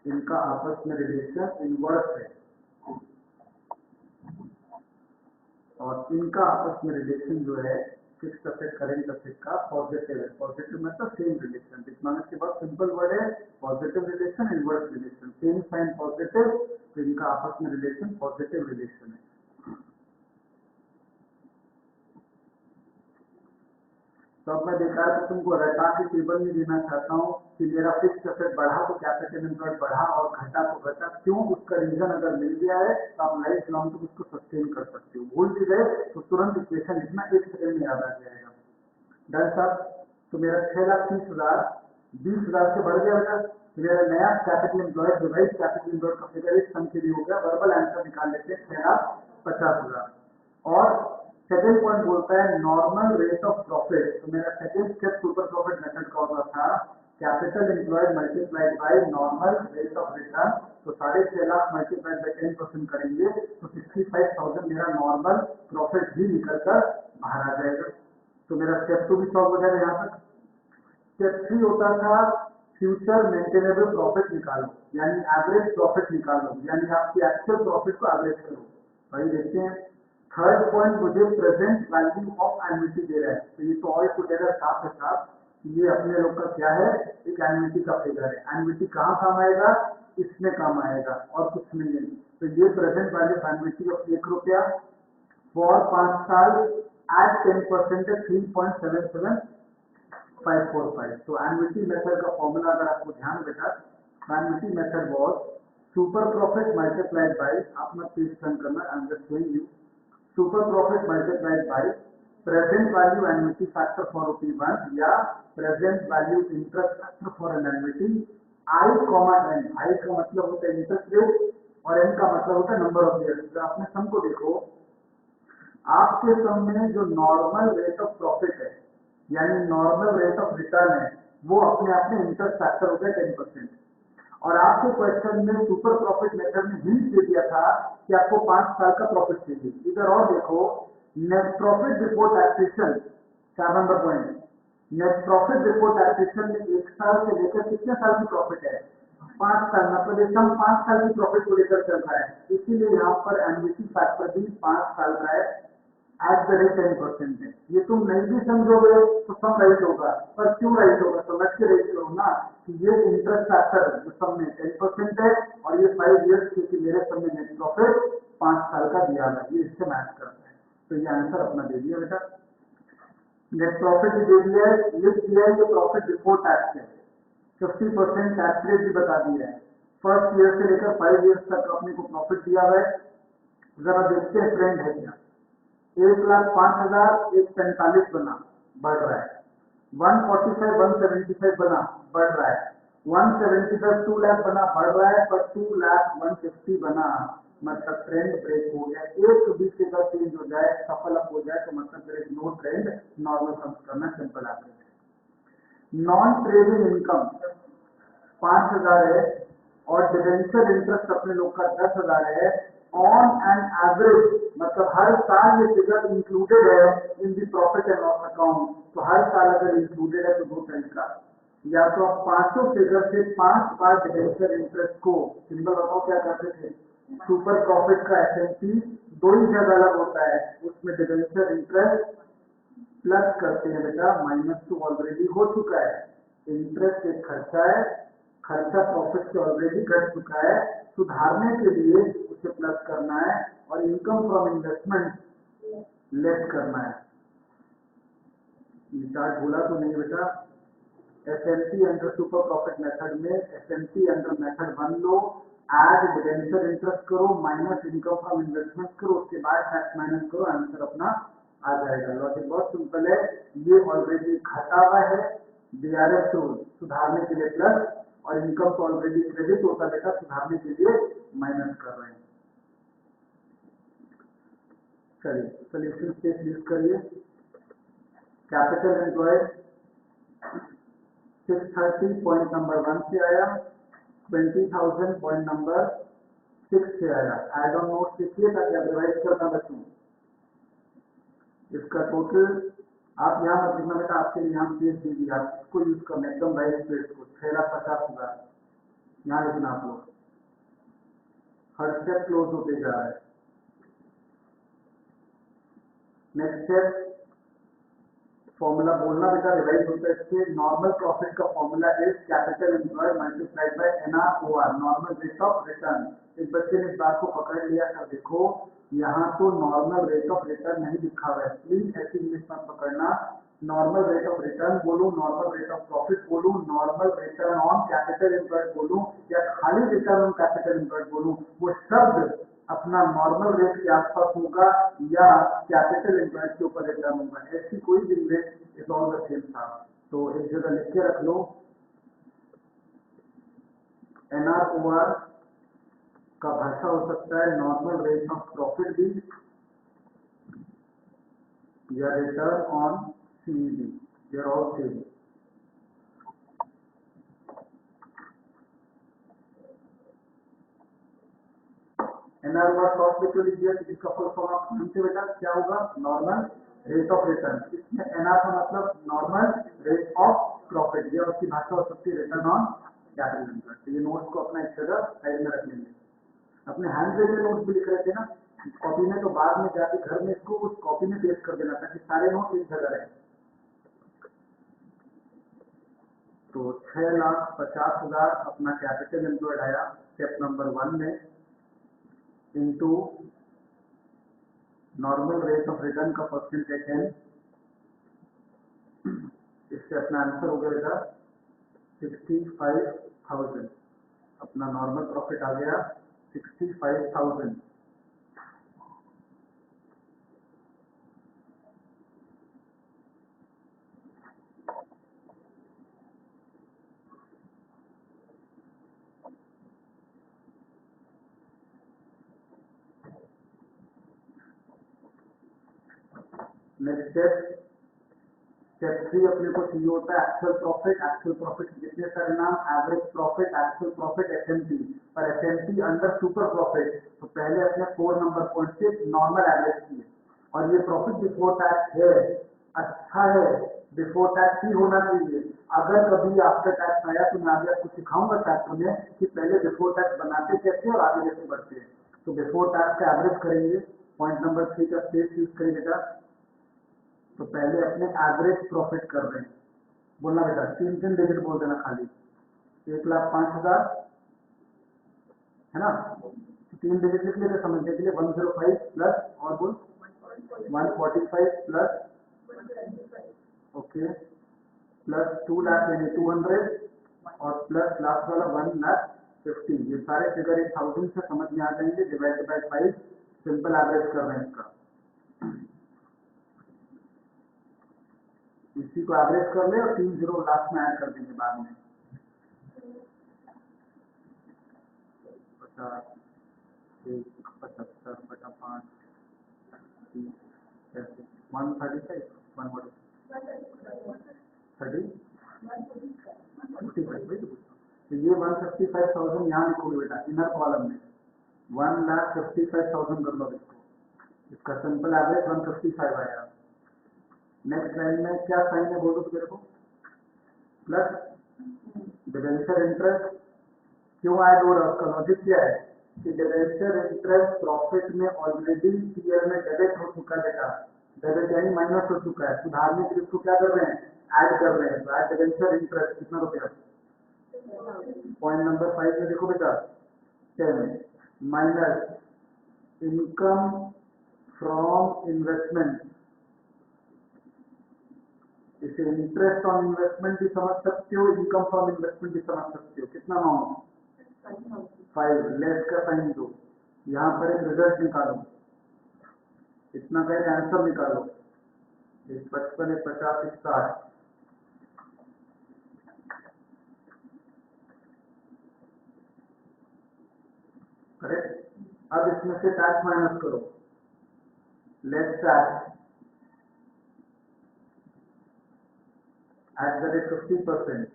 इनका आपस में रिलेशन इनवर्स है, और इनका आपस में रिलेशन जो है फिक्स्ड असेट करेंट असेट का पॉजिटिव है। पॉजिटिव मतलब सेम रिलेशन, इकोनॉमिक्स के बाद सिंपल वर्ड है positive relation, inverse relation, same sign positive, तो इनका आपस में रिलेशन पॉजिटिव रिलेशन है। तो अब मैं बेकार तो तुमको रटा के टेबल में देना चाहता हूँ कि मेरा फिक्स्ड असेट बढ़ा तो कैपिटल एम्प्लॉयड बढ़ा और घटा तो घटा, क्यों, उसका रीजन अगर मिल गया है तो आप लाइफ लॉन्ग तक उसको सस्टेन कर सकते हो। भूल भी गए तो तुरंत इक्वेशन लिखना, 1 सेकंड में याद आ जाएगा। डन साहब, तो मेरा 6,30,000 20,000 से बढ़ गया बेटा, तो मेरा नया capital employed divide capital employed का फिगर इस सम के लिए हो गया। वर्बल आंसर निकाल लेते हैं 6,50,000। और सेकेंड पॉइंट बोलता है नॉर्मल रेट ऑफ प्रॉफिट, तो मेरा second step super profit method का होता था capital employed multiplied by normal rate of return, तो 6.5 लाख मल्टीप्लाइड बाय 10% करेंगे तो 65,000 मेरा नॉर्मल प्रॉफिट भी निकल कर बाहर आ जाएगा। तो मेरा स्टेप 2 भी सॉल्व हो जाएगा यहाँ तक। स्टेप 3 होता था फ्यूचर मेंटेनेबल प्रॉफिट निकालो, यानी एवरेज प्रॉफिट निकालो, यानी आपकी एक्चुअल प्रॉफिट को एवरेज करो। भाई देखते हैं, थर्ड पॉइंट मुझे प्रेजेंट वैल्यू ऑफ एन्युटी दे रहा है, तो ये तो ऑल टुगेदर साथ है साथ, ये अपने लोग का क्या है, एक एन्युटी का फिगर है। एन्युटी कहाँ काम आएगा, इसमें काम आएगा और कुछ नहीं है। तो ये present value of annuity of 1 रुपया फॉर 5 साल एट 10% है 3.77545। तो एन्युटी मेथड का फॉर्मूला अगर आपको ध्यान बेटा, annuity method was super profit multiplied bye, आप मत प्लीज टर्न करना, I am just showing you, super profit multiplied by present value annuity factor for ₹1 या present value interest factor for an annuity I, n, I का मतलब होता है interest rate और n का मतलब होता है नंबर ऑफ ईयर्स। तो आपने सम को देखो, आपके सम में जो नॉर्मल रेट ऑफ प्रॉफिट है यानी नॉर्मल रेट ऑफ रिटर्न है वो अपने आप में इंटरेस्ट फैक्टर हो गया 10%, और आपके क्वेश्चन में सुपर प्रॉफिट मेथड में हिंट दे दिया था कि आपको 5 साल का प्रॉफिट चाहिए। इधर और देखो, net profit before taxation, 4 number point, net profit before taxation में 1 साल से लेकर कितने साल की प्रॉफिट है, 5 साल, मतलब एकदम 5 साल की प्रॉफिट को लेकर चल रहा है, इसीलिए यहाँ पर एन्युटी फैक्टर भी 5 साल का है एट द रेट 10% है। ये तुम नहीं भी समझोगे तो सम राइट होगा, पर क्यों राइट होगा, समझ के राइट करो ना कि ये इंटरेस्ट फैक्टर जो सम में 10% है और ये 5 इयर्स, क्योंकि मेरे सम में नेट प्रॉफिट 5 साल का दिया है, ये इससे मैच करता है। तो ये आंसर अपना दे दिया बेटा, नेट प्रॉफिट भी दे दिया है, लिख दिया है, ये प्रॉफिट बिफोर टैक्स है, 50% टैक्स रेट भी बता दिया है, फर्स्ट ईयर से लेकर 5 इयर्स तक अपने को प्रॉफिट दिया हुआ है। जरा देखते हैं ट्रेंड है क्या, 1,05,000 145 बना, बढ़ रहा है, 145 175 बना, बढ़ रहा है, 175 2 लाख बना, बढ़ रहा है, पर 2 लाख 150 बना, मतलब ट्रेंड ब्रेक हो गया। एक भी फिगर चेंज हो जाए, सफल अप हो जाए तो मतलब there is no trend, normal sums करना, simple average. Non trading income 5,000 है और डिवेंचर इंटरेस्ट अपने लोग का 10,000 है, ऑन एन एवरेज मतलब हर साल ये फिगर इंक्लूडेड है इन दी प्रॉफिट एंड लॉस अकाउंट। तो हर साल अगर इंक्लूडेड है तो 2 तरीका, या तो आप 500 फिगर से 5 बार डिवेंचर इंटरेस्ट को, सिंबल बताओ क्या करते थे, सुपर प्रॉफिट का एसएनपी दो ही जगह अलग होता है, उसमें डिबेंचर इंटरेस्ट प्लस करते हैं बेटा, माइनस तो ऑलरेडी हो चुका है, इंटरेस्ट एक खर्चा है, खर्चा प्रॉफिट से ऑलरेडी घट चुका है, सुधारने के लिए उसे प्लस करना है और इनकम फ्रॉम इन्वेस्टमेंट लेस करना है। ये चार्ट भूला तो नहीं बेटा? S&P under super profit method में एसएनपी अंडर मेथड 1 लो, ऐड डिबेंचर इंटरेस्ट करो, माइनस इनकम फ्रॉम इन्वेस्टमेंट करो, उसके बाद टैक्स माइनस करो, आंसर अपना आ जाएगा। लॉजिक बहुत सिंपल है, ये ऑलरेडी घटा हुआ है, बीआरएस रूल सुधारने के लिए प्लस, और इनकम तो ऑलरेडी क्रेडिट होता बेटा, सुधारने के लिए माइनस कर रहे हैं। चलिए सोल्यूशन स्टेज यूज करिए। कैपिटल एम्प्लॉयड 630 पॉइंट नंबर 1 से आया, 20,000 पॉइंट नंबर 6 से आया। एड ऑन नोट लिखिए ताकि आप रिवाइज करना बचूं। इसका टोटल आप यहाँ मत लिखना बेटा, आपके लिए यहाँ पेज दे दिया, आप इसको यूज करना एकदम राइट पेज को, 6,50,000 यहाँ लिखना आप लोग। हर स्टेप क्लोज होते जा रहा है। नेक्स्ट स्टेप फॉर्मूला बोलना बेटा, रिवाइज होता है इससे। नॉर्मल प्रॉफिट का formula is capital employed multiplied by N R O R, normal rate of return. इस बच्चे ने इस बात को पकड़ लिया था। देखो यहाँ तो नॉर्मल रेट ऑफ रिटर्न नहीं लिखा हुआ है, प्लीज ऐसी इंग्लिश मत पकड़ना। नॉर्मल रेट ऑफ रिटर्न बोलूं, नॉर्मल रेट ऑफ प्रॉफिट बोलूं, normal return on capital employed बोलूं, या खाली रिटर्न ऑन कैपिटल एम्प्लॉयड बोलूं, वो शब्द अपना नॉर्मल रेट के आसपास होगा या कैपिटल एम्प्लॉयड के ऊपर रिटर्न होगा, ऐसी कोई भी rate is all the same था। तो एक जगह लिख के रख लो, एनआरओआर का भाषा हो सकता है नॉर्मल रेट ऑफ प्रॉफिट भी, या return on C E B, they are all same. N R O R short में क्यों लिख दिया? इसका फुल फॉर्म आप सुनते बेटा क्या होगा? Normal rate of return. इसमें एनआर का मतलब नॉर्मल रेट ऑफ प्रॉफिट, ये उसकी भाषा हो सकती है रिटर्न ऑन कैपिटल एम्प्लॉयड। तो ये नोट्स को अपना एक जगह साइड में रख लेंगे। अपने हैंड रेटेड नोट्स भी लिख रहे थे ना कॉपी में, तो बाद में जाके घर में इसको उस कॉपी में पेस्ट कर देना ताकि सारे नोट्स एक जगह रहे। तो 6,50,000 अपना कैपिटल एम्प्लॉयड आया स्टेप नंबर 1 में, into normal rate of return का परसेंटेज है, इससे अपना आंसर हो गया 65,000। अपना नॉर्मल प्रॉफिट आ गया 65,000। नेक्स्ट स्टेप, स्टेप 3 अपने को चाहिए होता है एक्चुअल प्रॉफिट। एक्चुअल प्रॉफिट जितने सारे नाम, average profit, actual profit, SMP. पर एसएमपी अंडर सुपर प्रॉफिट, तो पहले अपने 4 नंबर पॉइंट से नॉर्मल एवरेज किए, और ये प्रॉफिट बिफोर टैक्स है, अच्छा है, बिफोर टैक्स ही होना चाहिए। अगर कभी आफ्टर टैक्स आया तो मैं आगे आपको सिखाऊंगा चैप्टर में कि पहले बिफोर टैक्स बनाते कैसे और आगे कैसे बढ़ते हैं। तो बिफोर टैक्स का एवरेज करेंगे, पॉइंट नंबर 3 का स्पेस यूज करेंगे। तो पहले अपने एवरेज प्रॉफिट कर रहे हैं, बोलना बेटा 3 डिजिट बोल देना खाली। 1,05,000 है ना, 3 डिजिट लिख लेते समझने के लिए। 105 प्लस और बोल 145 प्लस, ओके, प्लस 2 लाख यानी 200, और प्लस लास्ट वाला 1,50,000। ये सारे फिगर 1,000 से समझ में आ जाएंगे। डिवाइड बाय 5, सिंपल एवरेज कर रहे हैं इसका। इसी को एवरेज कर ले और 3 जीरो लास्ट में ऐड कर देंगे बाद में। 50, 75 बटा 5, 135, 130, तो ये 155,000 यहाँ लिखोगे बेटा इनर कॉलम में, 1,55,000 कर लो इसको। इसका सिंपल एवरेज 155 आया। नेक्स्ट लाइन में क्या साइन है बोलो मेरे को? Plus debenture interest. क्यों ऐड हो रहा है? उसका लॉजिक क्या है? कि डिबेंचर इंटरेस्ट प्रॉफिट में ऑलरेडी पीएल में डेबिट हो चुका है बेटा, डेबिट यानी माइनस हो चुका है, सुधारने के लिए उसको क्या कर रहे हैं, ऐड कर रहे हैं। तो ऐड डिबेंचर इंटरेस्ट कितना रुपया, पॉइंट नंबर 5 में देखो बेटा 10 माइनस इनकम फ्रॉम इन्वेस्टमेंट, इसे इंटरेस्ट ऑन इन्वेस्टमेंट भी समझ सकते हो, इनकम फ्रॉम इन्वेस्टमेंट भी समझ सकते हो। कितना अमाउंट 5, लेस का साइन दो, यहाँ पर एक रिजल्ट निकालो, इतना का एक आंसर निकालो, 55 50 60, करेक्ट। अब इसमें से टैक्स माइनस करो, less tax at the rate 50%,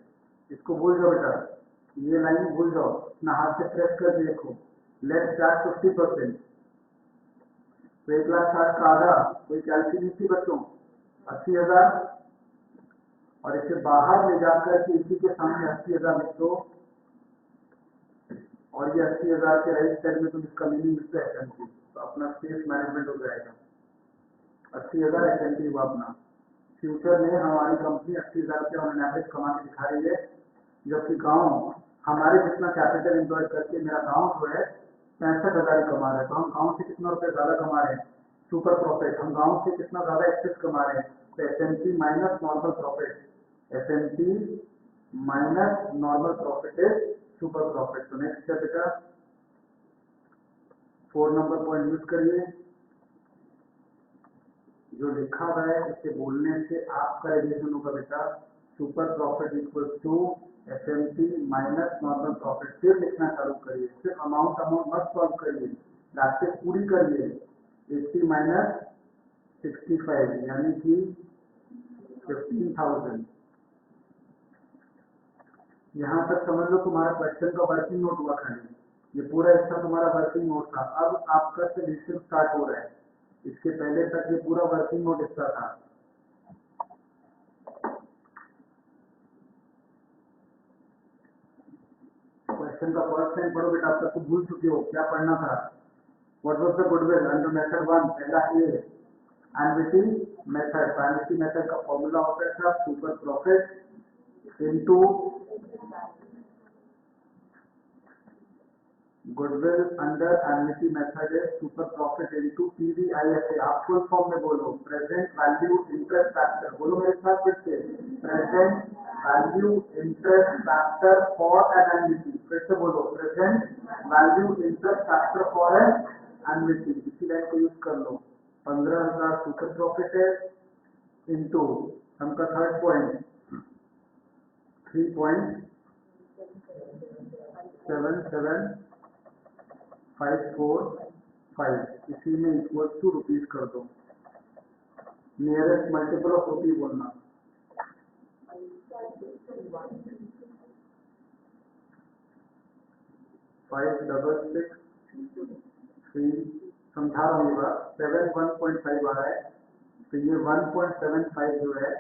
इसको भूल जाओ बेटा, ये लाइन भूल जाओ, अपना हाथ से प्रेस करके देखो, लेस टैक्स 50%, तो 1,60,000 का आधा, कोई कैलकुलेशन थी बच्चों, 80,000, और इसे बाहर ले जाकर के इसी के सामने 80,000 लिख दो, और ये 80,000 के राइट साइड में तुम इसका मीनिंग लिख दो एसएमटी, तो अपना स्पेस मैनेजमेंट हो जाएगा। 80,000 एसएमटी हुआ अपना। फ्यूचर में हमारी कंपनी 80,000 रुपये ऑन एवरेज कमा के दिखा रही है, जबकि गाँव हमारे जितना कैपिटल एम्प्लॉय करके मेरा गाँव जो है 65,000 कमा रहा है, तो हम गाँव से कितना रुपये ज़्यादा कमा रहे हैं, सुपर प्रॉफिट, हम गाँव से कितना ज़्यादा एक्सेस कमा रहे हैं, तो SMT minus normal profit, SMT minus normal profit is super profit. तो नेक्स्ट है बेटा 4 नंबर पॉइंट यूज करिए, जो लिखा हुआ है इसे बोलने से आपका रिलेशन होगा बेटा, super profit equal to SMT minus normal profit. फिर लिखना चालू करिए, सिर्फ अमाउंट मत सॉल्व करिए, प्रैक्टिस पूरी करिए। 80 माइनस 65 यानी कि 15,000। यहाँ तक समझ लो तुम्हारा क्वेश्चन का वर्किंग नोट हुआ खाली, ये पूरा हिस्सा तुम्हारा वर्किंग नोट था। अब आपका सोल्यूशन स्टार्ट हो रहा है, इसके पहले तक ये पूरा वर्किंग नोट हिस्सा था। क्वेश्चन का फर्स्ट टाइम पढ़ो बेटा, अब तक तो भूल चुके हो क्या पढ़ना था। What was the goodwill under method 1, पहला ए एन्युटी मेथड। एन्युटी मेथड का फॉर्मूला होता था super profit into goodwill under annuity method है सुपर प्रॉफिट इनटू पीवीआईएसए। आप फुल फॉर्म में बोलो, प्रेजेंट वैल्यू इंटरेस्ट फैक्टर, बोलो मेरे साथ फिर से, present value interest factor for an annuity, फिर से बोलो, present value interest factor for an annuity. इसी लाइन को यूज कर लो। 15,000 सुपर प्रॉफिट है इनटू हम का थर्ड पॉइंट 3.7754, इसी में इक्वल टू रुपीज कर दो, नियरेस्ट मल्टीपल ऑफ रुपी बोलना। 566 समझा रहा हूँ ये बात, 7 1.5 आ रहा है, तो ये 1.75 जो है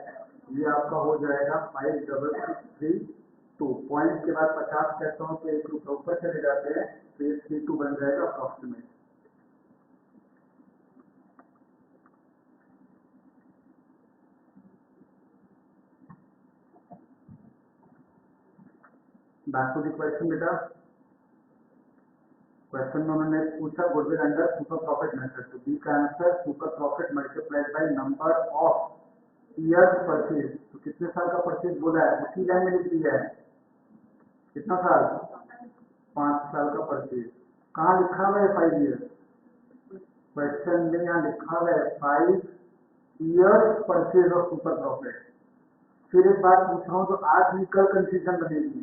ये आपका हो जाएगा 56632। पॉइंट के बाद 50 कहता हूँ तो 1 रुपये ऊपर चले जाते हैं, तो ये 32 बन जाएगा approximate. Back to the question बेटा। क्वेश्चन में उन्होंने पूछा goodwill under super profit method, तो बी का answer super profit multiplied by number of years purchase. तो कितने साल का परचेज बोला है, उसी लाइन में लिख दिया है, कितना साल, 5 साल का परचेज। कहाँ लिखा हुआ है 5 ईयर्स, क्वेश्चन में यहाँ लिखा हुआ है 5 years purchase of super profit. फिर एक बात पूछ रहा हूँ तो आज भी कल कंफ्यूजन बनेगी,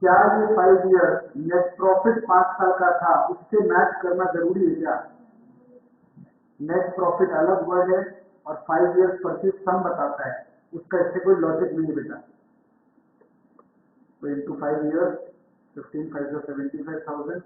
क्या ये 5 ईयर्स नेट प्रॉफिट 5 साल का था उससे मैच करना जरूरी है क्या? नेट प्रॉफिट अलग वर्ड है और 5 ईयर्स परचेज सम बताता है, उसका इससे कोई लॉजिक नहीं है बेटा। तो into 5 years 15 5 75,000,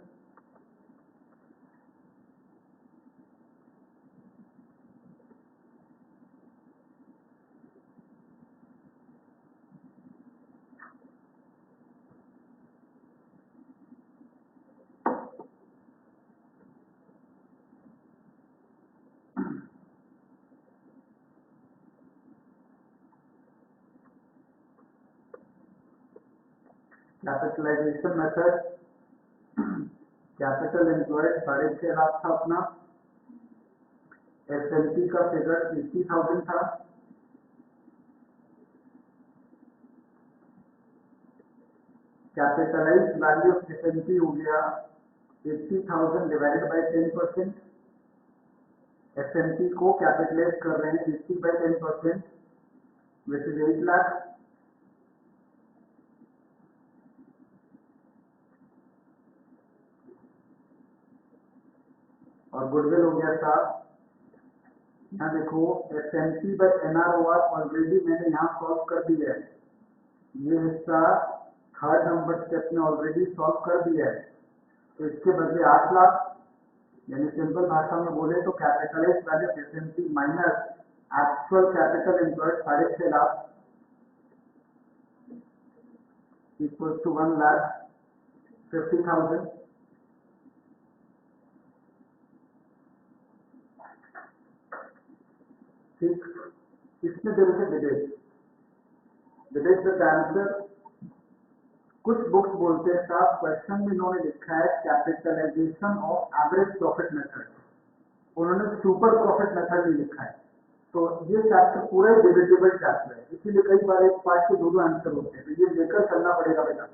capitalization method, capital employed 6.5 था अपना, एसएलपी का फिगर 80,000 था, कैपिटलाइज वैल्यू ऑफ एसएलपी हो गया 80,000 डिवाइडेड बाय 10%, एसएलपी को कैपिटलाइज कर रहे हैं 80 बाय 10%, विच इज 8 लाख, और गुडविल हो गया 7। यहाँ देखो एसएनपी बाय एनआरओआर ऑलरेडी मैंने यहाँ सॉल्व कर दिया है, ये हिस्सा थर्ड नंबर स्टेप में ऑलरेडी सॉल्व कर दिया है, तो इसके बदले 8 लाख, यानी सिंपल भाषा में बोले तो capitalize value SNP minus actual capital employed 6.5 lakh equal to 1,50,000। ठीक, इसमें देर से डिबेट द आंसर। कुछ बुक्स बोलते हैं साहब क्वेश्चन में इन्होंने लिखा है capitalization of average profit method, उन्होंने सुपर प्रॉफिट मेथड नहीं लिखा है, तो ये चैप्टर पूरा ही डिबेटेबल चैप्टर है, इसीलिए कई बार एक पार्ट के दो आंसर होते हैं, तो ये लेकर चलना पड़ेगा बेटा।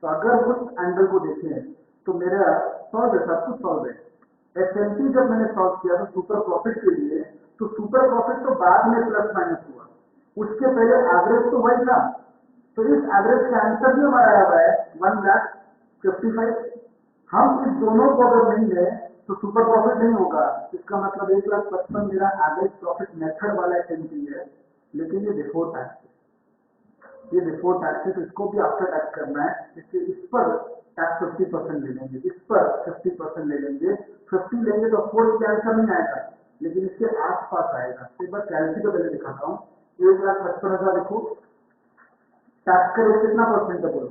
तो अगर उस एंगल को देखें तो मेरा सॉल्व है, सब कुछ सॉल्व है। एसएनपी जब मैंने सॉल्व किया था सुपर प्रॉफिट के लिए, तो सुपर प्रॉफिट तो बाद में प्लस माइनस हुआ, उसके पहले एवरेज तो वही था, तो इस एवरेज का आंसर भी हमारा आया हुआ है 1,55,000। हम इस दोनों को अगर नहीं है तो सुपर प्रॉफिट नहीं होगा, इसका मतलब 1,55,000 मेरा एवरेज प्रॉफिट मेथड वाला एसएनपी है, लेकिन ये बिफोर टैक्स, ये बिफोर टैक्स है, तो इसको भी आफ्टर टैक्स करना है, इसलिए इस पर टैक्स 50% ले लेंगे, इस पर 50% ले लेंगे, 50 लेंगे तो अफकोर्स के आंसर नहीं आएगा, लेकिन इसके आसपास आएगा। एक बार कैलसी को पहले दिखाता हूँ, 1,55,000 देखो, टैक्स का रेट कितना परसेंट है बोलो,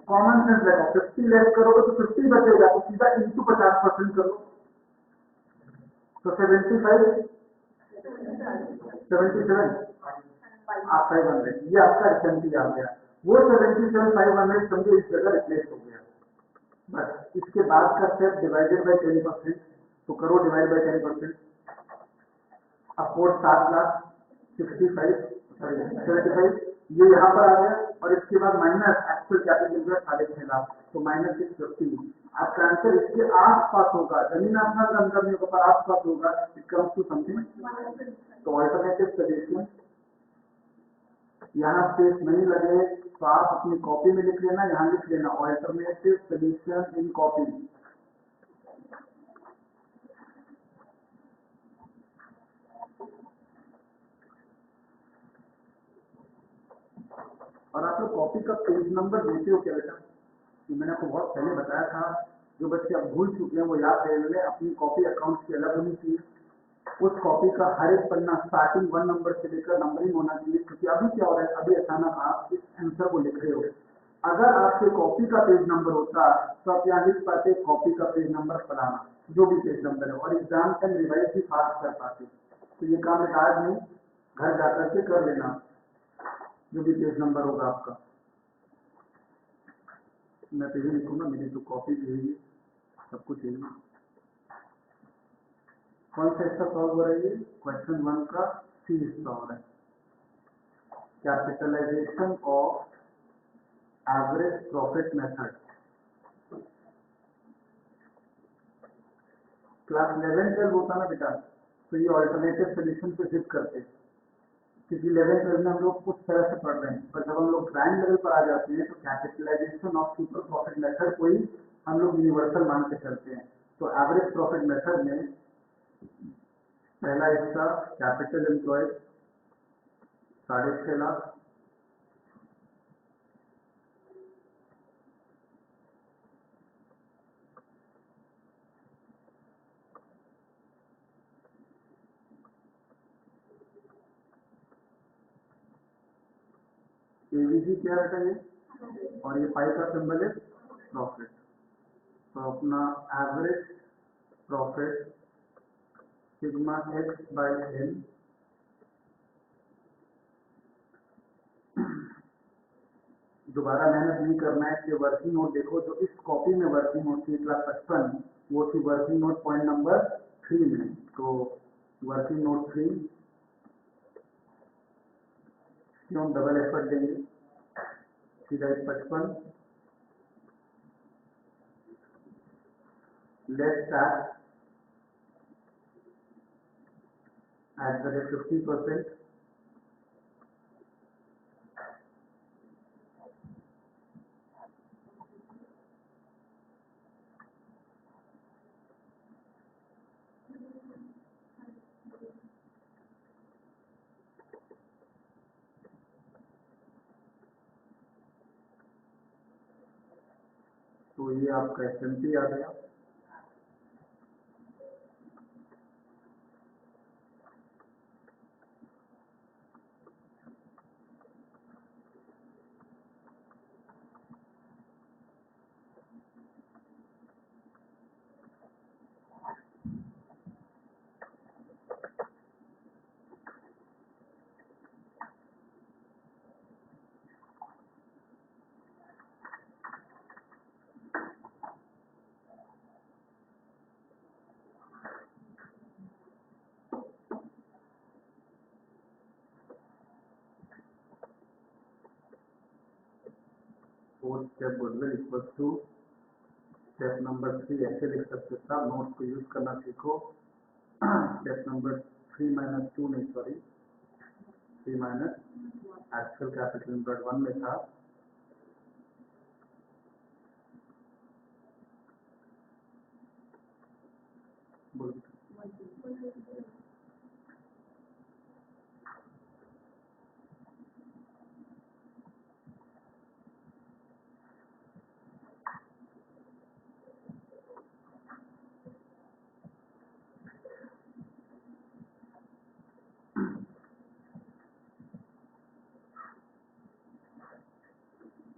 कॉमन सेंस लगाओ, 50 लेस करोगे तो 50 बचेगा, तो सीधा इंटू 50% करो, तो 75, 77 आप 500, ये आपका एसएनपी आ गया, वो 77,500 समझो इस जगह रिप्लेस हो गया। बस इसके बाद का स्टेप डिवाइडेड बाय 10%, तो करो डिवाइड बाय 10%, अफकोर्स 7 लाख 75 ये यहाँ पर आ गया, और इसके बाद माइनस एक्चुअल कैपिटल जो है 6.5 लाख, तो माइनस 650। आपका आंसर इसके आस पास होगा, जमीन आसमान का अंतर नहीं होगा पर आस पास होगा, इट कम्स टू समथिंग। तो ऑल्टरनेटिव सजेशन, यहाँ स्पेस नहीं लगे तो आप अपनी कॉपी में लिख लेना, यहाँ लिख लेना ऑल्टरनेटिव सॉल्यूशन इन कॉपी। और आप लोग कॉपी का पेज नंबर देते हो क्या बेटा, कि मैंने आपको बहुत पहले बताया था, जो बच्चे अब भूल चुके हैं वो याद रह लें, अपनी कॉपी अकाउंट की अलग होनी चाहिए, उस कॉपी का हर एक पन्ना स्टार्टिंग 1 नंबर से लेकर नंबरिंग होना चाहिए, क्योंकि अभी क्या हो रहा है, अभी अचानक आप इस आंसर को लिख रहे हो, अगर आपके कॉपी का पेज नंबर होता तो आप यहाँ लिख पाते कॉपी का पेज नंबर फलाना, जो भी पेज नंबर है, और एग्जाम टाइम रिवाइज भी फास्ट कर पाते। तो ये काम एक आज नहीं, घर जाकर के कर लेना, जो भी पेज नंबर होगा आपका। मैं पेज लिखूंगा, मेरी तो कॉपी भी है, सब कुछ है। कौन सा हिस्सा सॉल्व हो रही है, क्वेश्चन 1 का सी हिस्सा हो रहा है, capitalization of average profit method. Class 11-12 होता ना बेटा, तो ये ऑल्टरनेटिव सोल्यूशन पे शिफ्ट करते हैं, क्योंकि 11-12 में हम लोग उस तरह से पढ़ रहे हैं, पर जब हम लोग ग्रांड लेवल पर आ जाते हैं तो capitalization of super profit method को ही हम लोग यूनिवर्सल मान के चलते हैं। तो एवरेज प्रॉफिट मेथड में पहला हिस्सा कैपिटल एम्प्लॉयड 6.5 लाख, एवीजी क्या रहता है, और ये पाई का सिंबल है प्रॉफिट। तो अपना average profit sigma X by N दोबारा मेहनत नहीं करना है कि वर्किंग नोट देखो, जो इस कॉपी में वर्किंग नोट थी 1,55,000 वो थी वर्किंग नोट पॉइंट नंबर 3 में। तो वर्किंग नोट 3 क्यों डबल एफर्ट देंगे, सीधा 55। Let's start at the rate 50%। तो ये आपका एसएमपी आ गया। Fourth step goodwill equal to step number 3 ऐसे लिख सकते था, नोट्स को यूज करना सीखो। स्टेप नंबर 3 माइनस 2 नहीं, sorry 3 minus actual capital number 1 में था।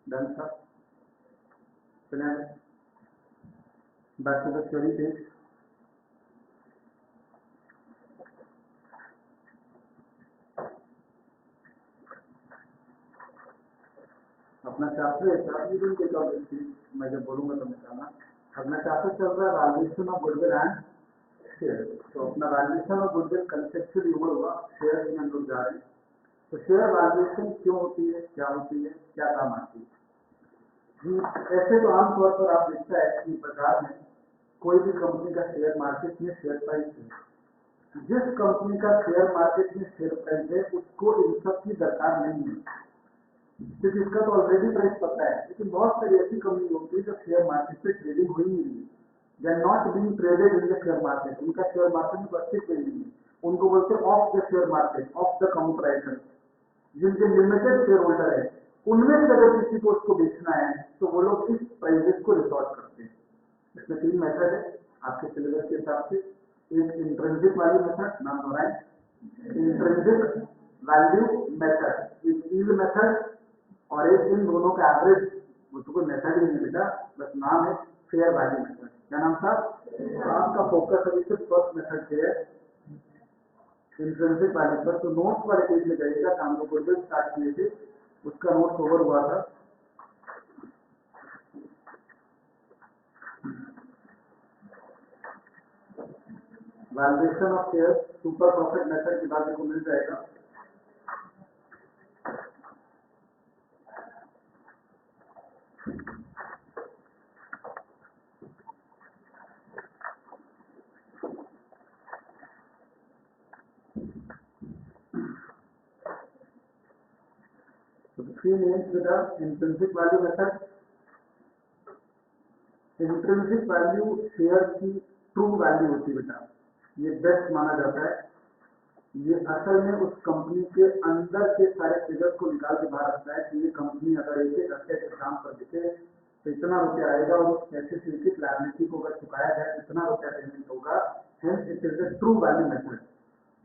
डन था। Back to the study page. अपना चैप्टर मैं जब बोलूंगा तो बताना। अपना चैप्टर चल रहा है valuation of goodwill and share. तो अपना वैल्यूएशन ऑफ गुडविल कंसेप्चुअली हुआ, शेयर में हम लोग जा रहे हैं। तो शेयर वैल्यूएशन क्यों होती है, क्या होती है, क्या काम आती है जी। ऐसे तो आमतौर पर आप देखता है कि बाजार में कोई भी कंपनी का शेयर मार्केट में शेयर प्राइस है, जिस कंपनी का शेयर मार्केट में शेयर प्राइस है उसको इन सब की दरकार नहीं है, क्योंकि इसका तो ऑलरेडी प्राइस पता है। लेकिन बहुत सारी ऐसी कंपनी होती है जो शेयर मार्केट पे ट्रेडिंग हुई नहीं है, they are not being traded in the share market, उनका शेयर मार्केट में अस्तित्व नहीं है। उनको बोलते हैं off the share market, off the counter, जिनके लिमिटेड शेयर होल्डर है। उनमें से अगर किसी को उसको बेचना है तो वो लोग इस प्राइजेस को रिसोर्ट करते हैं। इसमें 3 मेथड है आपके सिलेबस के हिसाब से। एक इंट्रिंसिक वैल्यू मेथड, नाम दोहराएं, इंट्रिंसिक वैल्यू मेथड, एक यील्ड मेथड, और एक इन दोनों का एवरेज, वो तो कोई मेथड ही नहीं बेटा, बस नाम है फेयर वैल्यू मेथड। क्या नाम था? तो आपका फोकस अभी सिर्फ फर्स्ट मेथड पे है, इंट्रिंसिक वैल्यू पर। तो नोट्स वाले पेज में जाइएगा, हम लोग गुडविल स्टार्ट किए थे, उसका नोट्स ओवर हुआ था। Valuation of share super profit method के बाद को मिल जाएगा। तो 3 names बेटा, intrinsic value method. Intrinsic value share की ट्रू वैल्यू होती है बेटा, ये बेस्ट माना जाता है। ये असल में उस कंपनी के अंदर के सारे फिगर्स को निकाल के बाहर रखता है कि ये कंपनी अगर एक अच्छे से काम कर देते तो इतना रुपया आएगा, और उस पैसे से लिखित लायबिलिटी को अगर चुकाया जाए तो इतना रुपया पेमेंट होगा। Hence it is the true value method.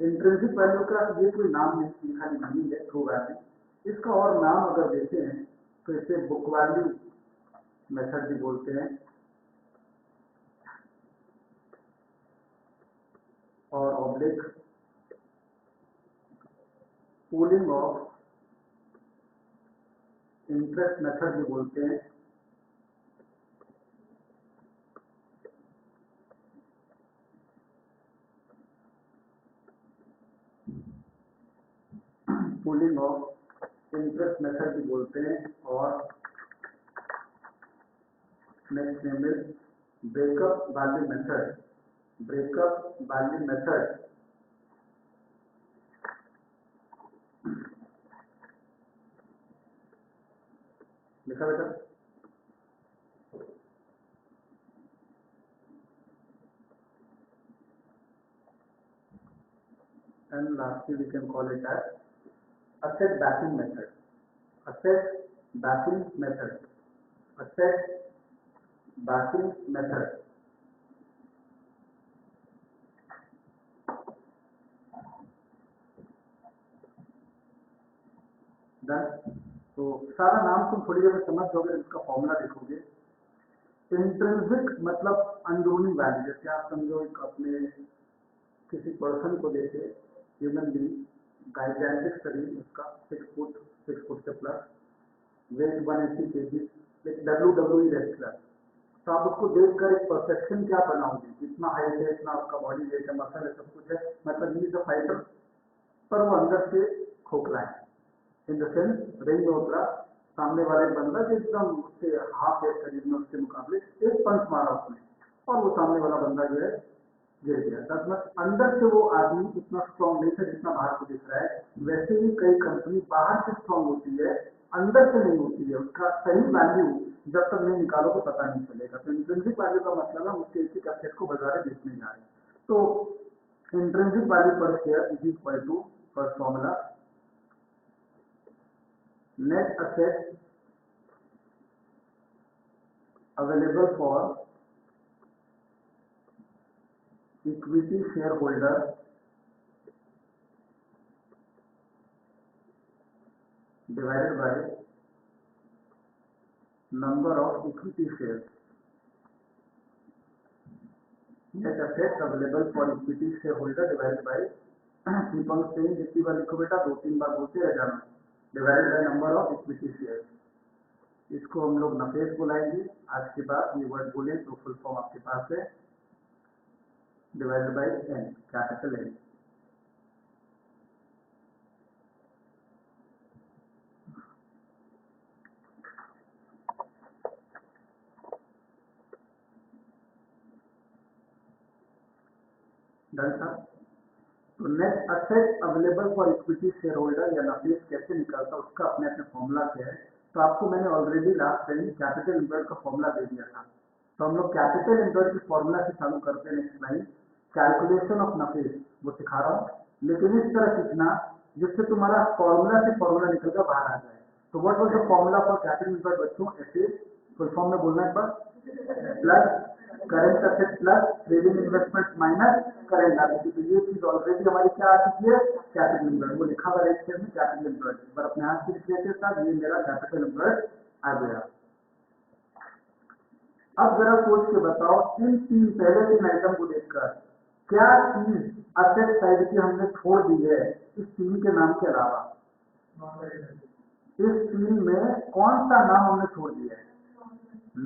Intrinsic value का ये कोई नाम नहीं, खाली मीनिंग है ट्रू वैल्यू। इसका और नाम अगर देते हैं तो इसे बुक वैल्यू मेथड भी बोलते हैं, और oblique pooling of interest method भी बोलते हैं। पूलिंग ऑफ इंटरेस्ट मेथड भी बोलते हैं। और next name is breakup value method. Breakup value method लिखा बेटा। And lastly we can call it as asset backing method. Asset backing method. Asset backing method. Done. तो सारा नाम तुम थोड़ी देर में समझ जाओगे, इसका फॉर्मूला देखोगे। इंट्रिंसिक मतलब अंदरूनी वैल्यू। जैसे आप समझो एक अपने किसी पर्सन को देखे, ह्यूमन बीइंग, गाइडेंटिक शरीर उसका 6 फुट से प्लस, वेट 180 kg, एक WWE रेसलर। तो आप उसको देखकर एक परसेप्शन क्या बनाओगे, इतना हाइट है, इतना उसका बॉडी वेट है, मसल है, सब कुछ है, मतलब ही इज अ फाइटर। पर वो अंदर से खोखला है। इन द सेंस रिंग में उतरा, सामने वाले बंदा जो एकदम उससे हाफ है शरीर में, उसके मुकाबले एक पंच मारा उसने और वो सामने वाला बंदा जो है गिर गया। दस मतलब अंदर से वो आदमी इतना स्ट्रॉन्ग नहीं था जितना बाहर को दिख रहा है। वैसे ही कई कंपनी बाहर से स्ट्रॉन्ग होती है, अंदर से नहीं होती है। उसका सही वैल्यू जब तक नहीं निकालो तो पता नहीं चलेगा। तो इंट्रिंसिक वैल्यू का मतलब है उसके एक एसेट को बाजार में बेचने जा रहे हैं। तो intrinsic value per share is equal to, first formula, net asset available for equity shareholder divided by number of equity shares. Net assets available for equity shareholder divided by, keep on saying जितनी बार लिखो बेटा 2-3 बार बोलते रह जाना, divided by number of equity shares। इसको हम लोग नफेस बुलाएंगे। आज के बाद ये वर्ड बोले तो फुल फॉर्म आपके पास है, divided by n, capital n. Done था। तो net asset available for equity share holder या नफेस कैसे निकलता है, उसका अपने अपने फॉर्मूला क्या है। तो आपको मैंने already last time capital employed का फॉर्मूला दे दिया था। तो हम लोग कैपिटल एम्प्लॉयड के फॉर्मूला से चालू करते हैं। नेक्स्ट लाइन कैलकुलेशन ऑफ नफेस वो सिखा रहा हूँ, लेकिन इस तरह सीखना जिससे तुम्हारा फॉर्मूला से फॉर्मूला निकलकर बाहर आ जाए। तो what was the formula for capital employed बच्चों? ऐसे फुल फॉर्म में बोलना एक बार, plus current asset plus trading investment minus current liability. तो ये चीज ऑलरेडी हमारी क्या आ चुकी है, कैपिटल एम्प्लॉयड। वो लिखा हुआ रेट में कैपिटल एम्प्लॉयड, पर अपने हाथ से लिख लेते साथ, ये मेरा कैपिटल एम्प्लॉयड आ गया। अब जरा सोच के बताओ, इन पहले 3 आइटम को देखकर क्या चीज असेट साइड की हमने छोड़ दी है इस 3 के नाम के अलावा? इस 3 में कौन सा नाम हमने छोड़ दिया है?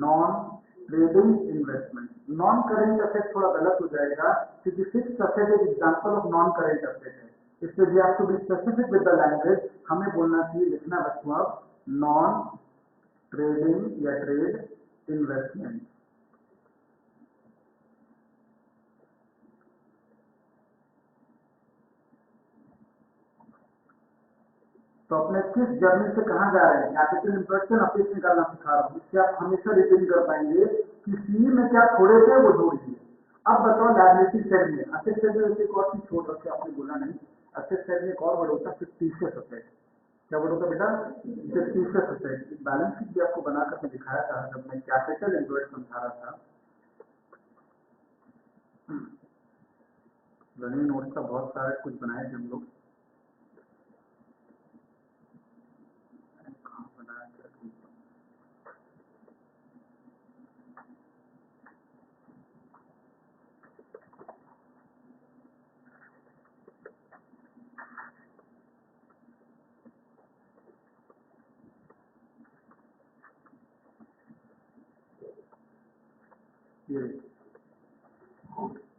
Non trading investment. Non current asset थोड़ा गलत हो जाएगा क्योंकि फिक्स्ड असेट एक example of non current asset है, इसलिए we have to be specific with the language. हमें बोलना चाहिए, लिखना बच्चों अब, नॉन ट्रेडिंग या ट्रेड इन्वेस्टमेंट। तो अपने किस जर्नी से कहां जा रहे हैं? कैपिटल एम्प्लॉयड से नफेस निकालना सिखा रहा हूं, इससे आप हमेशा रिटेन कर पाएंगे कि सी में क्या छोड़े थे वो जोड़ दिए। अब बताओ लायबिलिटी साइड में, असेट साइड में एक और चीज छोड़ रखे आपने बोला नहीं। असेट साइड में एक और वर्ड होता है फिक्टिशियस असेट। क्या वर्ड होता है बेटा? Fictitious asset. बैलेंस शीट भी आपको बनाकर मैं दिखाया था जब मैं कैपिटल एम्प्लॉयड समझा रहा था। रनिंग नोट्स का बहुत सारे कुछ बनाए थे हम लोग।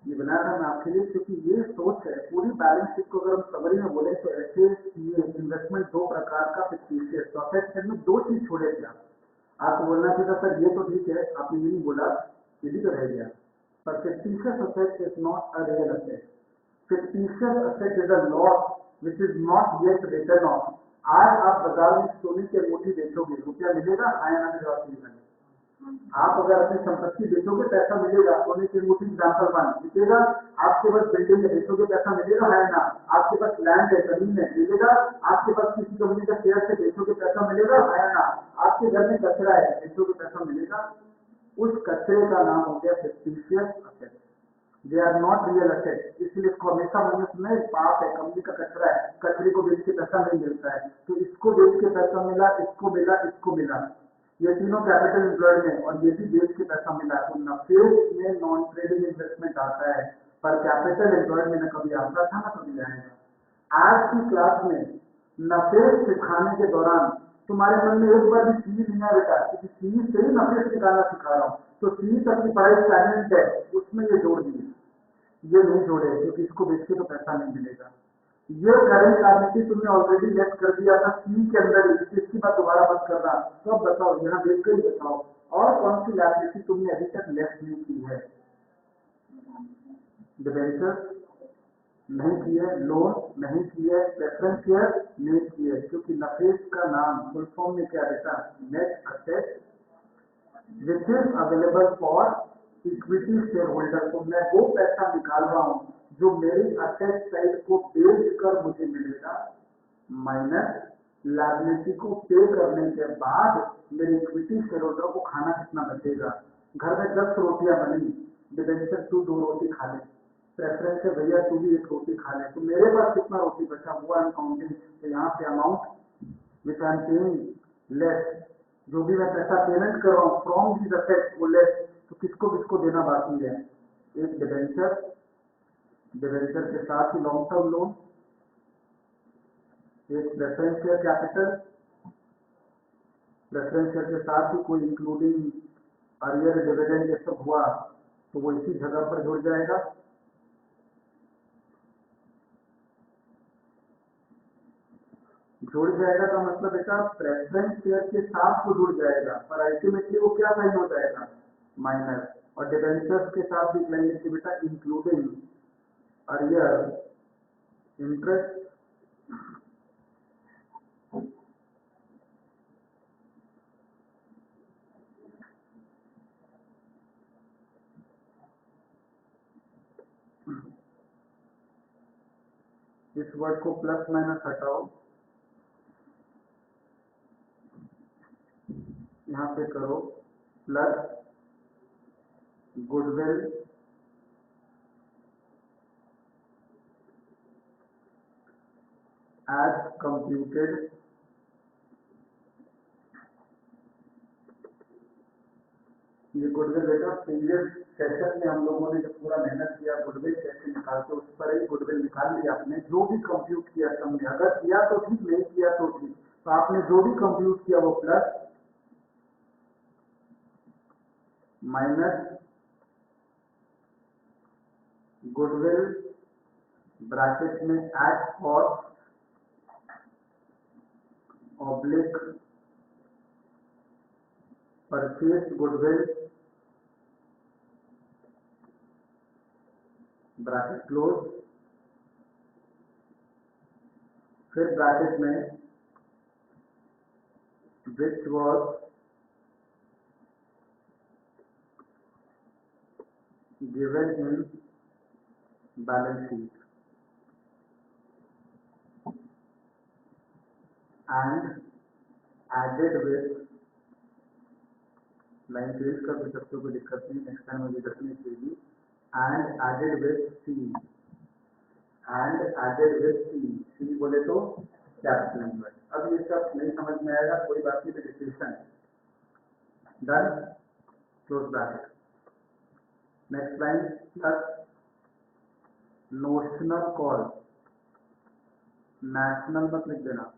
ये बनाया था मैं आपके लिए, क्योंकि ये सोच है पूरी बैलेंस शीट को अगर हम समरी में बोले तो ऐसे ये इन्वेस्टमेंट दो प्रकार का फिक्टिशियस प्रोफेट सेट में दो चीज छोड़े थे आपको बोलना चाहिए सर ये तो ठीक है, आपने ये नहीं बोला, ये भी तो रह गया। पर fictitious asset is not a real asset. Fictitious asset is a loss which is not yet return of. आज आप बाजार में सोने की अंगूठी बेचोगे, रुपया मिलेगा? आया ना जवाब मिलेगा। आप अगर अपनी संपत्ति बेचोगे पैसा मिलेगा, सोने की अंगूठी एग्जाम्पल मान मिलेगा। आपके पास बिल्डिंग है, बेचोगे पैसा मिलेगा? है ना? आपके पास लैंड है, जमीन है, मिलेगा। आपके पास किसी कंपनी का शेयर से बेचोगे पैसा मिलेगा? है ना? आपके घर में कचरा है, बेचोगे पैसा मिलेगा। उस कचरे का नाम हो गया fictitious asset. They are not real asset. इसलिए इसको हमेशा मनुष्य में पाप है, कंपनी का कचरा है, कचरे को बेच के पैसा नहीं मिलता है, तो इसको बेच के पैसा मिला, इसको मिला, इसको मिला, ये तीनों कैपिटल एम्प्लॉयड में, और ये भी बेच के पैसा मिला। तो नफेस में नॉन ट्रेडिंग इन्वेस्टमेंट आता है, पर कैपिटल एम्प्लॉयड में न कभी आता था ना कभी आएगा। आज की क्लास में नफेस सिखाने के दौरान तुम्हारे मन में एक बार भी सीई नहीं आया बेटा, क्योंकि सीई से ही नफेस निकालना सिखा रहा हूँ। तो सीई तक की पढ़ाई स्टैगनेंट है, उसमें ये जोड़ दिए, ये नहीं जोड़े, क्योंकि इसको बेच के तो पैसा नहीं मिलेगा। ये करंट लायबिलिटी तुमने ऑलरेडी लेस कर दिया था सी के अंदर ही, इसकी बात दोबारा मत करना। तो अब बताओ, यहाँ देख कर ही बताओ और कौन सी लायबिलिटी तुमने अभी तक लेस नहीं की है? डिबेंचर नहीं की है, लोन नहीं की है, प्रेफरेंस शेयर नहीं की है, क्योंकि नफेस का नाम फुल फॉर्म में क्या रहता? Net asset which is available for equity share holder. तो मैं वो पैसा निकाल रहा हूं जो मेरी असेट साइड को बेच कर मुझे मिलेगा, माइनस लायबिलिटी को पे करने के बाद मेरे इक्विटी शेयर होल्डर को खाना कितना बचेगा। घर में 10 रोटियां बनी, डिबेंचर तू 2 रोटी खा ले, प्रेफरेंस है भैया तू भी 1 रोटी खा ले, तो मेरे पास कितना रोटी बचा हुआ है काउंटिंग। तो यहाँ पे amount which I am paying less, जो भी मैं पैसा पेमेंट कर रहा हूँ फ्रॉम दिस असेट वो लेस, तो किसको किसको देना बाकी है? एक डिबेंचर, डिबेंचर के साथ ही लॉन्ग टर्म लोन, एक preference share capital, preference share के साथ ही कोई इंक्लूडिंग अर्लियर डिविडेंड ये सब हुआ तो वो इसी जगह पर जुड़ जाएगा। जुड़ जाएगा का मतलब बेटा प्रेफरेंस शेयर के साथ वो जुड़ जाएगा, पर अल्टीमेटली वो क्या साइन हो जाएगा? माइनस। और डिबेंचर्स के साथ भी लेंगे कि बेटा इंक्लूडिंग अर्लियर इंटरेस्ट इस वर्ड को प्लस माइनस हटाओ, यहाँ पे करो प्लस गुडविल एज कंप्यूटेड ये गुडविल बेटा प्रीवियस सेशन में हम लोगों ने जब पूरा मेहनत किया गुडविल कैसे निकालते उस पर ही गुडविल निकाल लिया आपने, जो भी कंप्यूट किया समझे, अगर किया तो ठीक, नहीं किया तो ठीक। तो आपने जो भी कंप्यूट किया वो प्लस माइनस गुडविल ब्रैकेट में at cost oblique purchase goodwill bracket close, फिर ब्रैकेट में which was given in balance sheet and added with, line change कर भी सकते हो, कोई दिक्कत नहीं, नेक्स्ट टाइम मुझे रखनी चाहिए, and added with C, and added with C, C बोले तो कैपिटल एम्प्लॉय। अब ये सब नहीं समझ में आएगा कोई बात नहीं, description done, close bracket. Next line plus notional call, national मत लिख देना,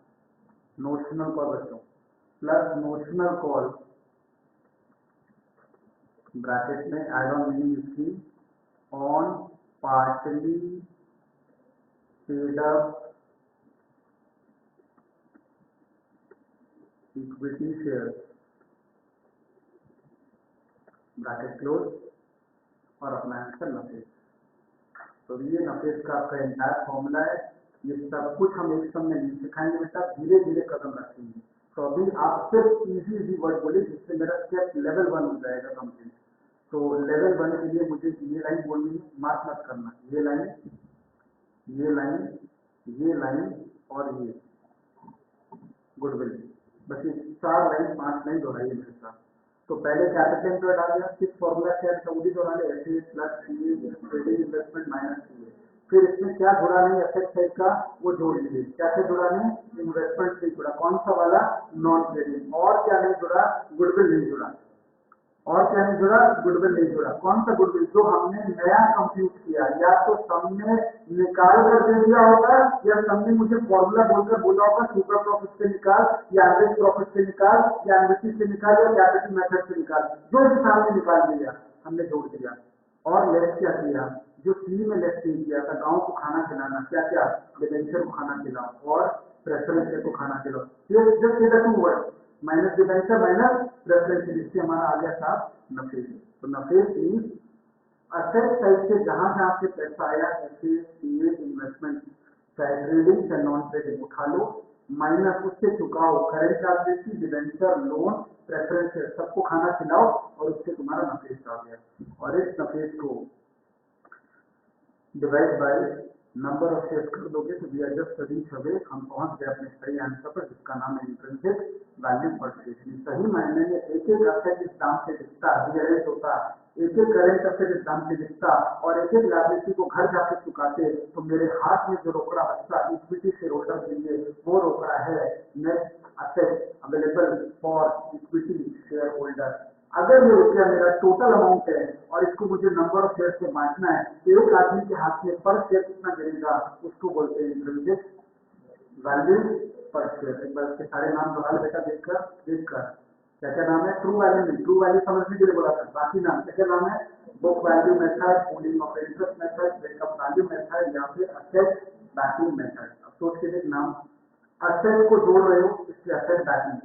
नोशनल कॉल बच्चों, प्लस नोशनल कॉल ब्रैकेट में एड ऑन मीनिंग इसकी on partly paid up equity share, bracket close, और अपना आंसर नफेस। तो ये नफेस का आपका एंटायर फॉर्मूला है। ये सब कुछ हम एक समय नहीं सिखाएंगे बेटा, धीरे धीरे कदम रखेंगे। तो अभी आप सिर्फ इजी वर्ड बोले जिससे मेरा स्टेप लेवल 1 हो जाएगा कंप्लीट। तो लेवल 1 के लिए मुझे ये लाइन बोलनी है, मार्क मत करना, ये लाइन, ये लाइन, ये लाइन और ये गुडविल, बस ये 4 लाइन 5 लाइन दोहराइए मेरे साथ। तो पहले कैपिटल इंटू डाल दिया, किस फॉर्मूला से है वो भी दोहरा ले, SA plus trading investment minus TA. फिर इसमें क्या जुड़ा नहीं एसेट साइड का, वो जोड़ लीजिए। क्या से जुड़ा नहीं, इन्वेस्टमेंट से जुड़ा, कौन सा वाला, नॉन ट्रेडिंग। और क्या नहीं जुड़ा, गुडविल नहीं जुड़ा। और क्या नहीं जुड़ा, गुडविल नहीं जुड़ा। कौन सा गुडविल, जो हमने नया कंप्यूट किया, या तो सबने निकाल कर दे दिया होगा, या सबने मुझे फॉर्मूला बोलकर बोला होगा सुपर प्रॉफिट से निकाल, या एवरेज प्रॉफिट से निकाल, या एनबीसी से निकाल, या कैपिटल मेथड से निकाल, जो भी सामने निकाल दिया हमने जोड़ दिया। और लेस क्या किया, जो सी में लेस किया था, गाँव को खाना खिलाना, क्या क्या, डिबेंचर को खाना खिलाओ और प्रेफरेंस को खाना खिलाओ। ये just 2 word, minus debenture minus preference, जिससे हमारा आ गया था नफेस। तो नफेस मीन्स असेट साइड से जहां जहां से पैसा आया, ऐसे इन्वेस्टमेंट, चाहे ट्रेडिंग चाहे नॉन ट्रेडिंग, उठा लो, माइनस उससे चुकाओ current liability, debenture, loan, preference, सबको खाना खिलाओ, और उससे तुम्हारा नफेस आ गया। और इस नफेस को divide by number of shares कर दोगे तो we are just reach away, हम पहुंच गए अपने सही आंसर पर, जिसका नाम है इंट्रिंसिक वैल्यू पर शेयर। सही मायने में एक एक असेट इस दाम से दिखता, रियलाइज होता, एक एक करेंट असेट इस दाम से दिखता, और एक एक लायबिलिटी को घर जाके चुकाते, तो मेरे हाथ में जो रोकड़ा बचता इक्विटी शेयर होल्डर के लिए, वो रोकड़ा है net asset available for equity share holder. अगर ये रुपया मेरा टोटल अमाउंट है और इसको मुझे नंबर ऑफ शेयर से बांटना है, तो एक आदमी के हाथ में पर शेयर कितना गिरेगा, उसको बोलते हैं इंट्रिंसिक वैल्यू पर शेयर। एक बार इसके सारे नाम दोहरा बेटा, देखकर क्या क्या नाम है, ट्रू वैल्यू नहीं, ट्रू वैल्यू समझने के लिए बोला था, बाकी नाम क्या क्या नाम है, book value method, pooling of interest method, breakup value method, या फिर असेट बैकिंग मेथड। अब सोच के देख नाम, असेट को जोड़ रहे हो इसके असेट बैकिंग,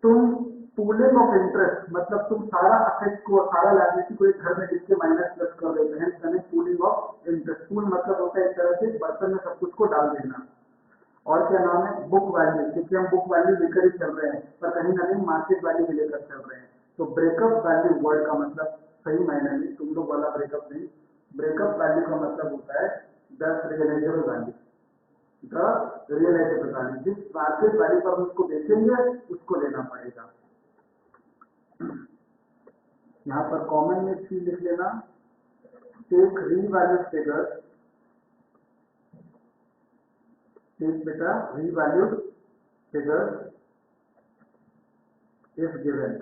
तुम पूलिंग ऑफ इंटरेस्ट मतलब तुम सारा असेट को, सारा लायबिलिटी को एक घर में लिख के माइनस प्लस कर रहे हो, हमें पूलिंग ऑफ इंटरेस्ट। पूल मतलब होता है एक तरह से बर्तन में सब कुछ को डाल देना। और क्या नाम है, बुक वैल्यू, क्योंकि हम बुक वैल्यू लेकर ही चल रहे हैं, पर कहीं ना कहीं मार्केट वैल्यू भी लेकर चल रहे हैं। तो ब्रेकअप वैल्यू वर्ड का मतलब सही मायने में, तुम लोग वाला ब्रेकअप नहीं, ब्रेकअप वैल्यू का मतलब होता है the realisable value, the realisable value, जिस मार्केट वैल्यू पर हम उसको बेचेंगे उसको लेना पड़ेगा। यहाँ पर कॉमन में चीज लिख लेना, टेक रीवैल्यू फिगर, टेक बेटा revalue figure if given,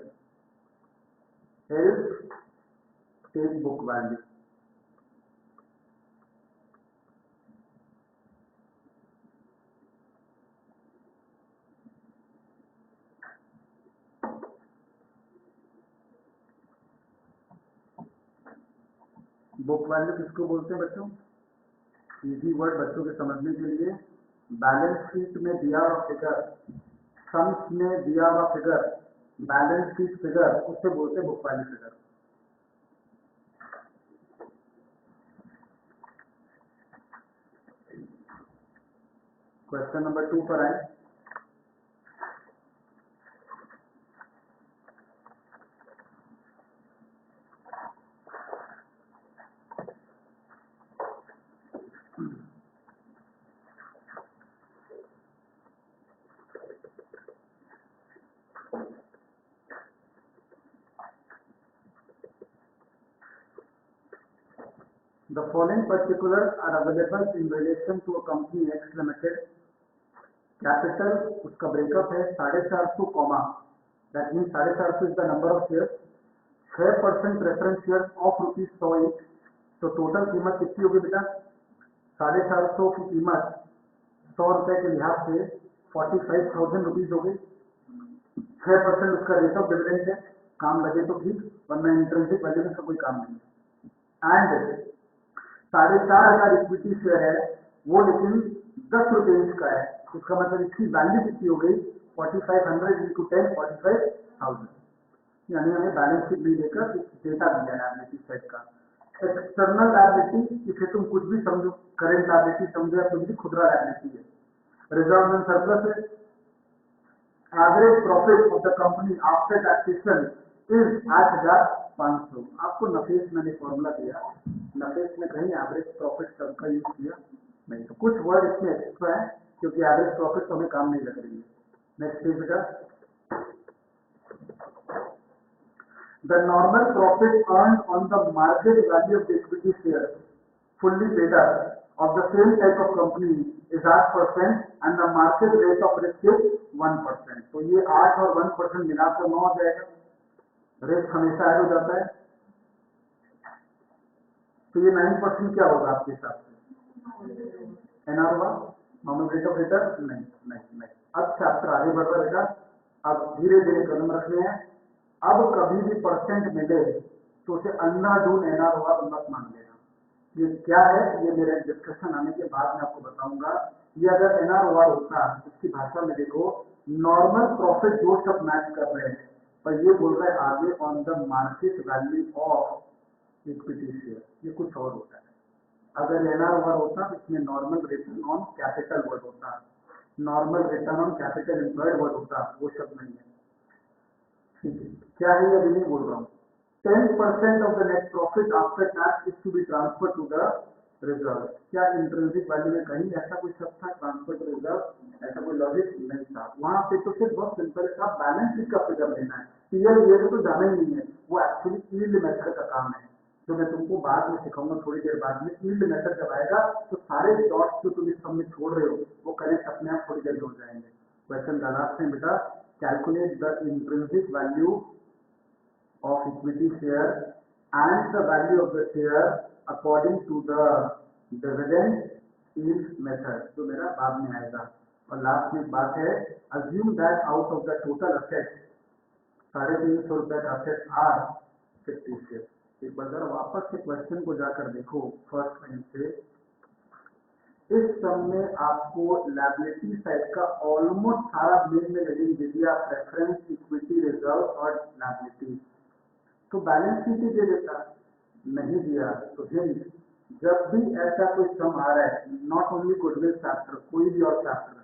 else take book value. Book value किसको बोलते हैं बच्चों, इजी वर्ड बच्चों के समझने के लिए, बैलेंस शीट में दिया हुआ फिगर, सम्स में दिया हुआ फिगर, बैलेंस शीट फिगर, उससे बोलते हैं book value figure. Question number 2 पर आए। The following particulars are available in relation to a company X Limited. Capital उसका ब्रेकअप है 450 comma, that mean 450 is the number of share, 6% preference share of ₹100 each. तो total कीमत कितनी होगी बेटा, 450 की कीमत 100 रुपए के लिहाज से 45,000 रुपीज हो गई। 6% उसका रेट ऑफ डिविडेंड है, काम लगे तो ठीक, वरना इंट्रिंसिक वैल्यू में कोई काम नहीं है। एंड 4,500 इक्विटी शेयर है वो, लेकिन 10 रुपये का है, उसका मतलब इसकी वैल्यू कितनी हो गई 4500 इंटू 10 45,000। यानी हमें बैलेंस शीट नहीं देकर डेटा दिया है लायबिलिटी साइड का। एक्सटर्नल लायबिलिटी, इसे तुम कुछ भी समझो, करेंट लायबिलिटी समझो या कुछ भी, खुदरा लायबिलिटी है। रिजर्व एंड सरप्लस है। Average profit of the company after taxation is 8,500। आपको नफेस मैंने फॉर्मूला दिया, नफेस में कहीं एवरेज प्रॉफिट टर्म का यूज किया नहीं, तो कुछ वर्ड इसमें एक्स्ट्रा है क्योंकि एवरेज प्रॉफिट तो हमें काम नहीं लग रही है। नेक्स्ट पेज बेटा। The normal profit earned on the market value of the equity share fully paid up of the same type of company is 8% and the market rate of risk is 1%। तो ये 8 और 1% मिलाकर 9 हो जाएगा। Rate हमेशा add हो जाता है, तो ये 9% क्या होगा आपके हिसाब से? एनआर हुआ, नॉर्मल रेट ऑफ रिटर्न? नहीं नहीं नहीं। अब चैप्टर आगे बढ़ रहा बेटा, अब धीरे धीरे कदम रखने हैं। अब कभी भी परसेंट मिले तो उसे अंधाधुन एनआर हुआ मत मान लेना। ये क्या है, ये मेरे डिस्कशन आने के बाद मैं आपको बताऊंगा। ये अगर एनआर हुआ होता, इसकी भाषा में देखो, नॉर्मल प्रॉफिट जो सब मैच कर रहे हैं, पर ये बोल रहे हैं आगे on the market value of equity share, ये कुछ और होता है। अगर एनआर हुआ होता इसमें normal return on capital word होता, normal return on capital employed word होता, वो सब नहीं है। क्या है, अभी नहीं बोल रहा हूँ। 10% of the net profit after tax is to be transfer to the reserve. क्या इंट्रिंसिक वैल्यू में कहीं ऐसा कोई शब्द था ट्रांसफर टू रिजर्व? ऐसा कोई लॉजिक नहीं था वहां पे। तो सिर्फ बहुत सिंपल था, बैलेंस शीट का फिगर लेना है। पीएल ये तो जाना ही नहीं है, वो एक्चुअली यील्ड मेथड का काम है, जो मैं तुमको बाद में सिखाऊंगा थोड़ी देर बाद में। यील्ड मेथड जब आएगा तो सारे डॉट्स जो तुम इस सब में छोड़ रहे हो वो कनेक्ट अपने आप थोड़ी देर हो जाएंगे। क्वेश्चन डाला में बेटा, calculate the intrinsic value of equity share and the value of the share according to the dividend yield method, जो मेरा बाद में आएगा। और लास्ट में बात है, assume that out of the total assets 350 रुपए का assets are 50 shares। एक बार जरा वापस से क्वेश्चन को जाकर देखो फर्स्ट लाइन से। इस सब में आपको लायबिलिटी साइड का ऑलमोस्ट सारा मेन में हेडिंग दे दिया, प्रेफरेंस, इक्विटी, रिजर्व और लायबिलिटी। तो बैलेंस शीट ही दे देता, नहीं दिया तो हिंट, जब भी ऐसा कोई सम आ रहा है, नॉट ओनली गुडविल चैप्टर, कोई भी और चैप्टर,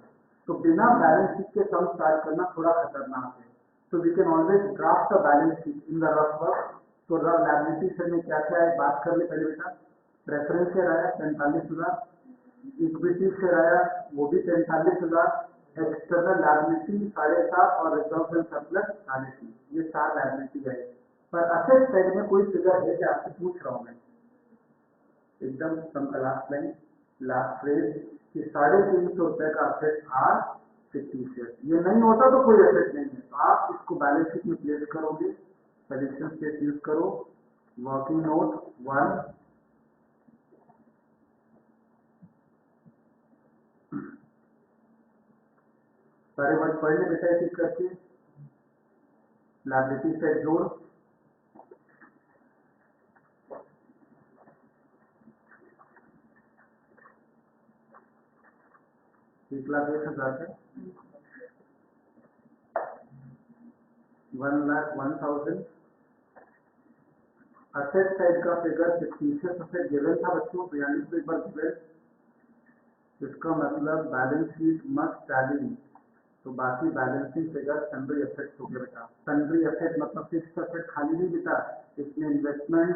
तो बिना बैलेंस शीट के सम स्टार्ट करना थोड़ा खतरनाक है। तो we can always draft the balance sheet in the rough work. तो लायबिलिटी साइड में क्या क्या है बात कर ले पहले बेटा। प्रेफरेंस शेयर आया 45,000, इक्विटी शेयर आया वो भी 45,000, एक्सटर्नल लायबिलिटी 7.5 और रिजर्व एंड सरप्लस 3.5, ये 4 लायबिलिटी है। पर असेट साइड में कोई फिगर है क्या, आपसे पूछ रहा हूं मैं एकदम लास्ट लाइन लास्ट फ्रेज कि 350 रुपए का असेट आर 50 शेयर। ये नहीं होता तो कोई असेट नहीं है, तो आप इसको बैलेंस शीट में प्लेस करोगे, सजेशन स्टेट यूज करो, वर्किंग नोट 1, सारे वर्ड पढ़ने बेटा एक करके। लायबिलिटी साइड जोड़, एक लाख 1,000 है, 1,01,000। असेट साइड का फिगर 50 असेट गिवन था बच्चों, 42 एक बार गिवन। इसका मतलब बैलेंस शीट मस्ट टैली, तो बाकी बैलेंसिंग फिगर सन्ड्री एसेट्स हो गया बेटा। सन्ड्री एसेट मतलब फिक्स्ड एसेट खाली नहीं बेटा, इसमें इन्वेस्टमेंट,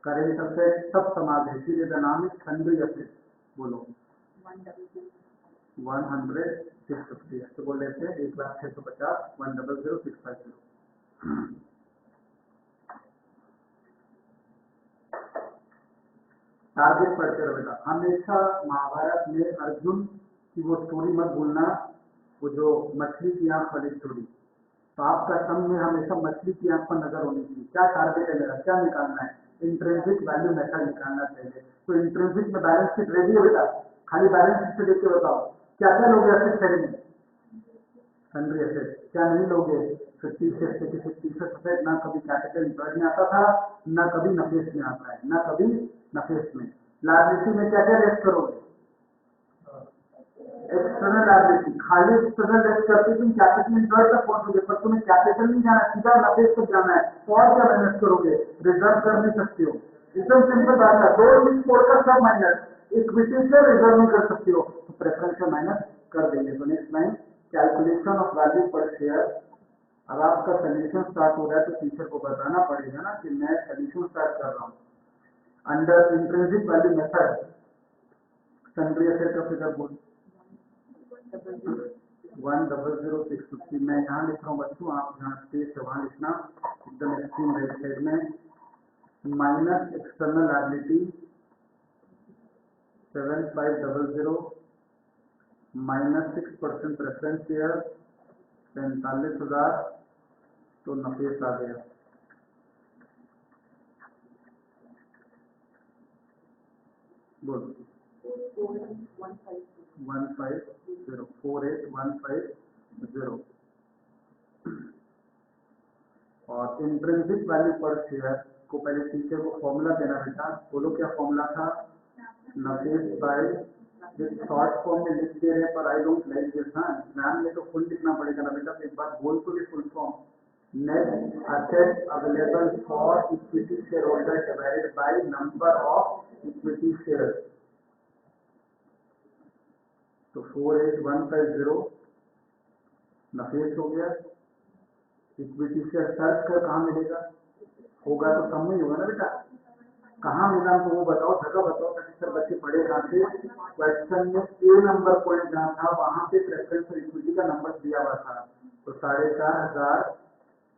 करेंट एसेट सब समाज है, इसीलिए द नाम इज सन्ड्री एसेट। बोलो 100,650, तो बोल लेते हैं 1,06,50, 100,650। टारगेट पढ़ते रहो बेटा। हमेशा महाभारत में अर्जुन की वो स्टोरी मत भूलना, वो जो मछली की आंख वाली स्टोरी। तो आपका सम में हमेशा मछली की आंख पर नजर होनी चाहिए। क्या टारगेट है मेरा, क्या निकालना है, इंट्रिंसिक वैल्यू मेथड निकालना चाहिए। तो इंट्रिंसिक में बैलेंस शीट रेडी है बेटा, खाली बैलेंस शीट से देख के बताओ क्या क्या लोग एसेट खरीदेंगे। सन्ड्री एसेट क्या नहीं लोगे? 50 एसेट ना कभी कैपिटल इंप्लॉयड में आता था, ना कभी नफेस में आता है, ना कभी नफेस में। लायबिलिटी में क्या क्या रेस्ट करोगे? एक्सटर्नल लायबिलिटी, खाली एक्सटर्नल रेस्ट करते तुम कैपिटल इंप्लॉयड तक पहुंचोगे, पर तुम्हें कैपिटल नहीं जाना, सीधा नफेस तक जाना है। और क्या माइनस करोगे? रिजर्व कर नहीं सकते हो, एकदम सिंपल बात है। दो चीज छोड़कर सब माइनस, इक्विटी से रिजर्व नहीं कर सकते हो, तो प्रेफरेंस से माइनस कर देंगे। तो next line, calculation of value per share. अब आपका सोल्यूशन स्टार्ट हो रहा है तो टीचर को बताना पड़ेगा ना कि मैं सोल्यूशन स्टार्ट कर रहा हूँ। Under intrinsic value method, sundry asset का फिगर बोल 1,00650। मैं यहाँ लिख रहा हूँ बच्चों, आप जहाँ स्पेस है वहाँ लिखना, एकदम एक्सट्रीम राइट साइड में। Minus external liability 7500, minus 6% preference share 45,000, तो नफेस आ गया। बोल 48,150 और इंट्रिंसिक वैल्यू पर शेयर को पहले टीचर को फॉर्मूला देना बेटा। बोलो क्या फॉर्मूला था? नफेस बाय, शॉर्ट फॉर्म में लिख दे रहे हैं पर आई डोंट लाइक दिस। हाँ, एग्जाम में तो फुल लिखना पड़ेगा ना बेटा, एक बार बोल तो full form. Net asset available for equity share holder divided by number of equity share. तो 48,150 नफेस हो गया। इक्विटी शेयर सर्च कर कहाँ मिलेगा? होगा तो कम नहीं होगा ना बेटा, कहाँ मिला हमको वो बताओ, जगह बताओ ताकि सर बच्चे पढ़े कहाँ से। क्वेश्चन में ए नंबर पॉइंट जहाँ था वहां पे प्रेफरेंस और इक्विटी का नंबर दिया हुआ था, तो 4,500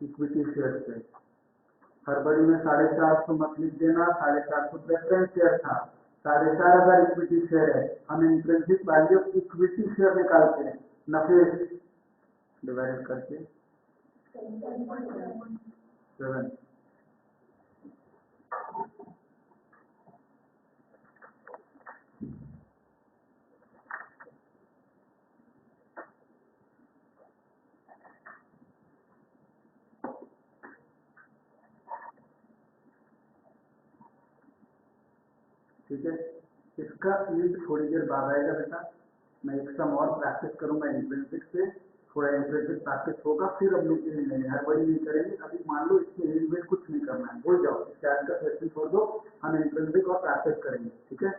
इक्विटी शेयर थे। फरवरी में 450 मत लिख देना, 450 प्रेफरेंस शेयर था, 4,500 इक्विटी शेयर है। हम इंट्रिंसिक वैल्यू इक्विटी शेयर निकालते हैं, नफेस डिवाइड करके 7। ठीक है, इसका यील्ड थोड़ी देर बाद आएगा बेटा। मैं एक सम और प्रैक्टिस करूंगा इंट्रिंसिक से, थोड़ा इंट्रिंसिक प्रैक्टिस होगा, फिर हम लोग ये नहीं हर बड़ी नहीं करेंगे। अभी मान लो इसके यील्ड में कुछ नहीं करना है, भूल जाओ, इसके आज का क्वेश्चन छोड़ दो, हम इंट्रिंसिक और प्रैक्टिस करेंगे। ठीक है,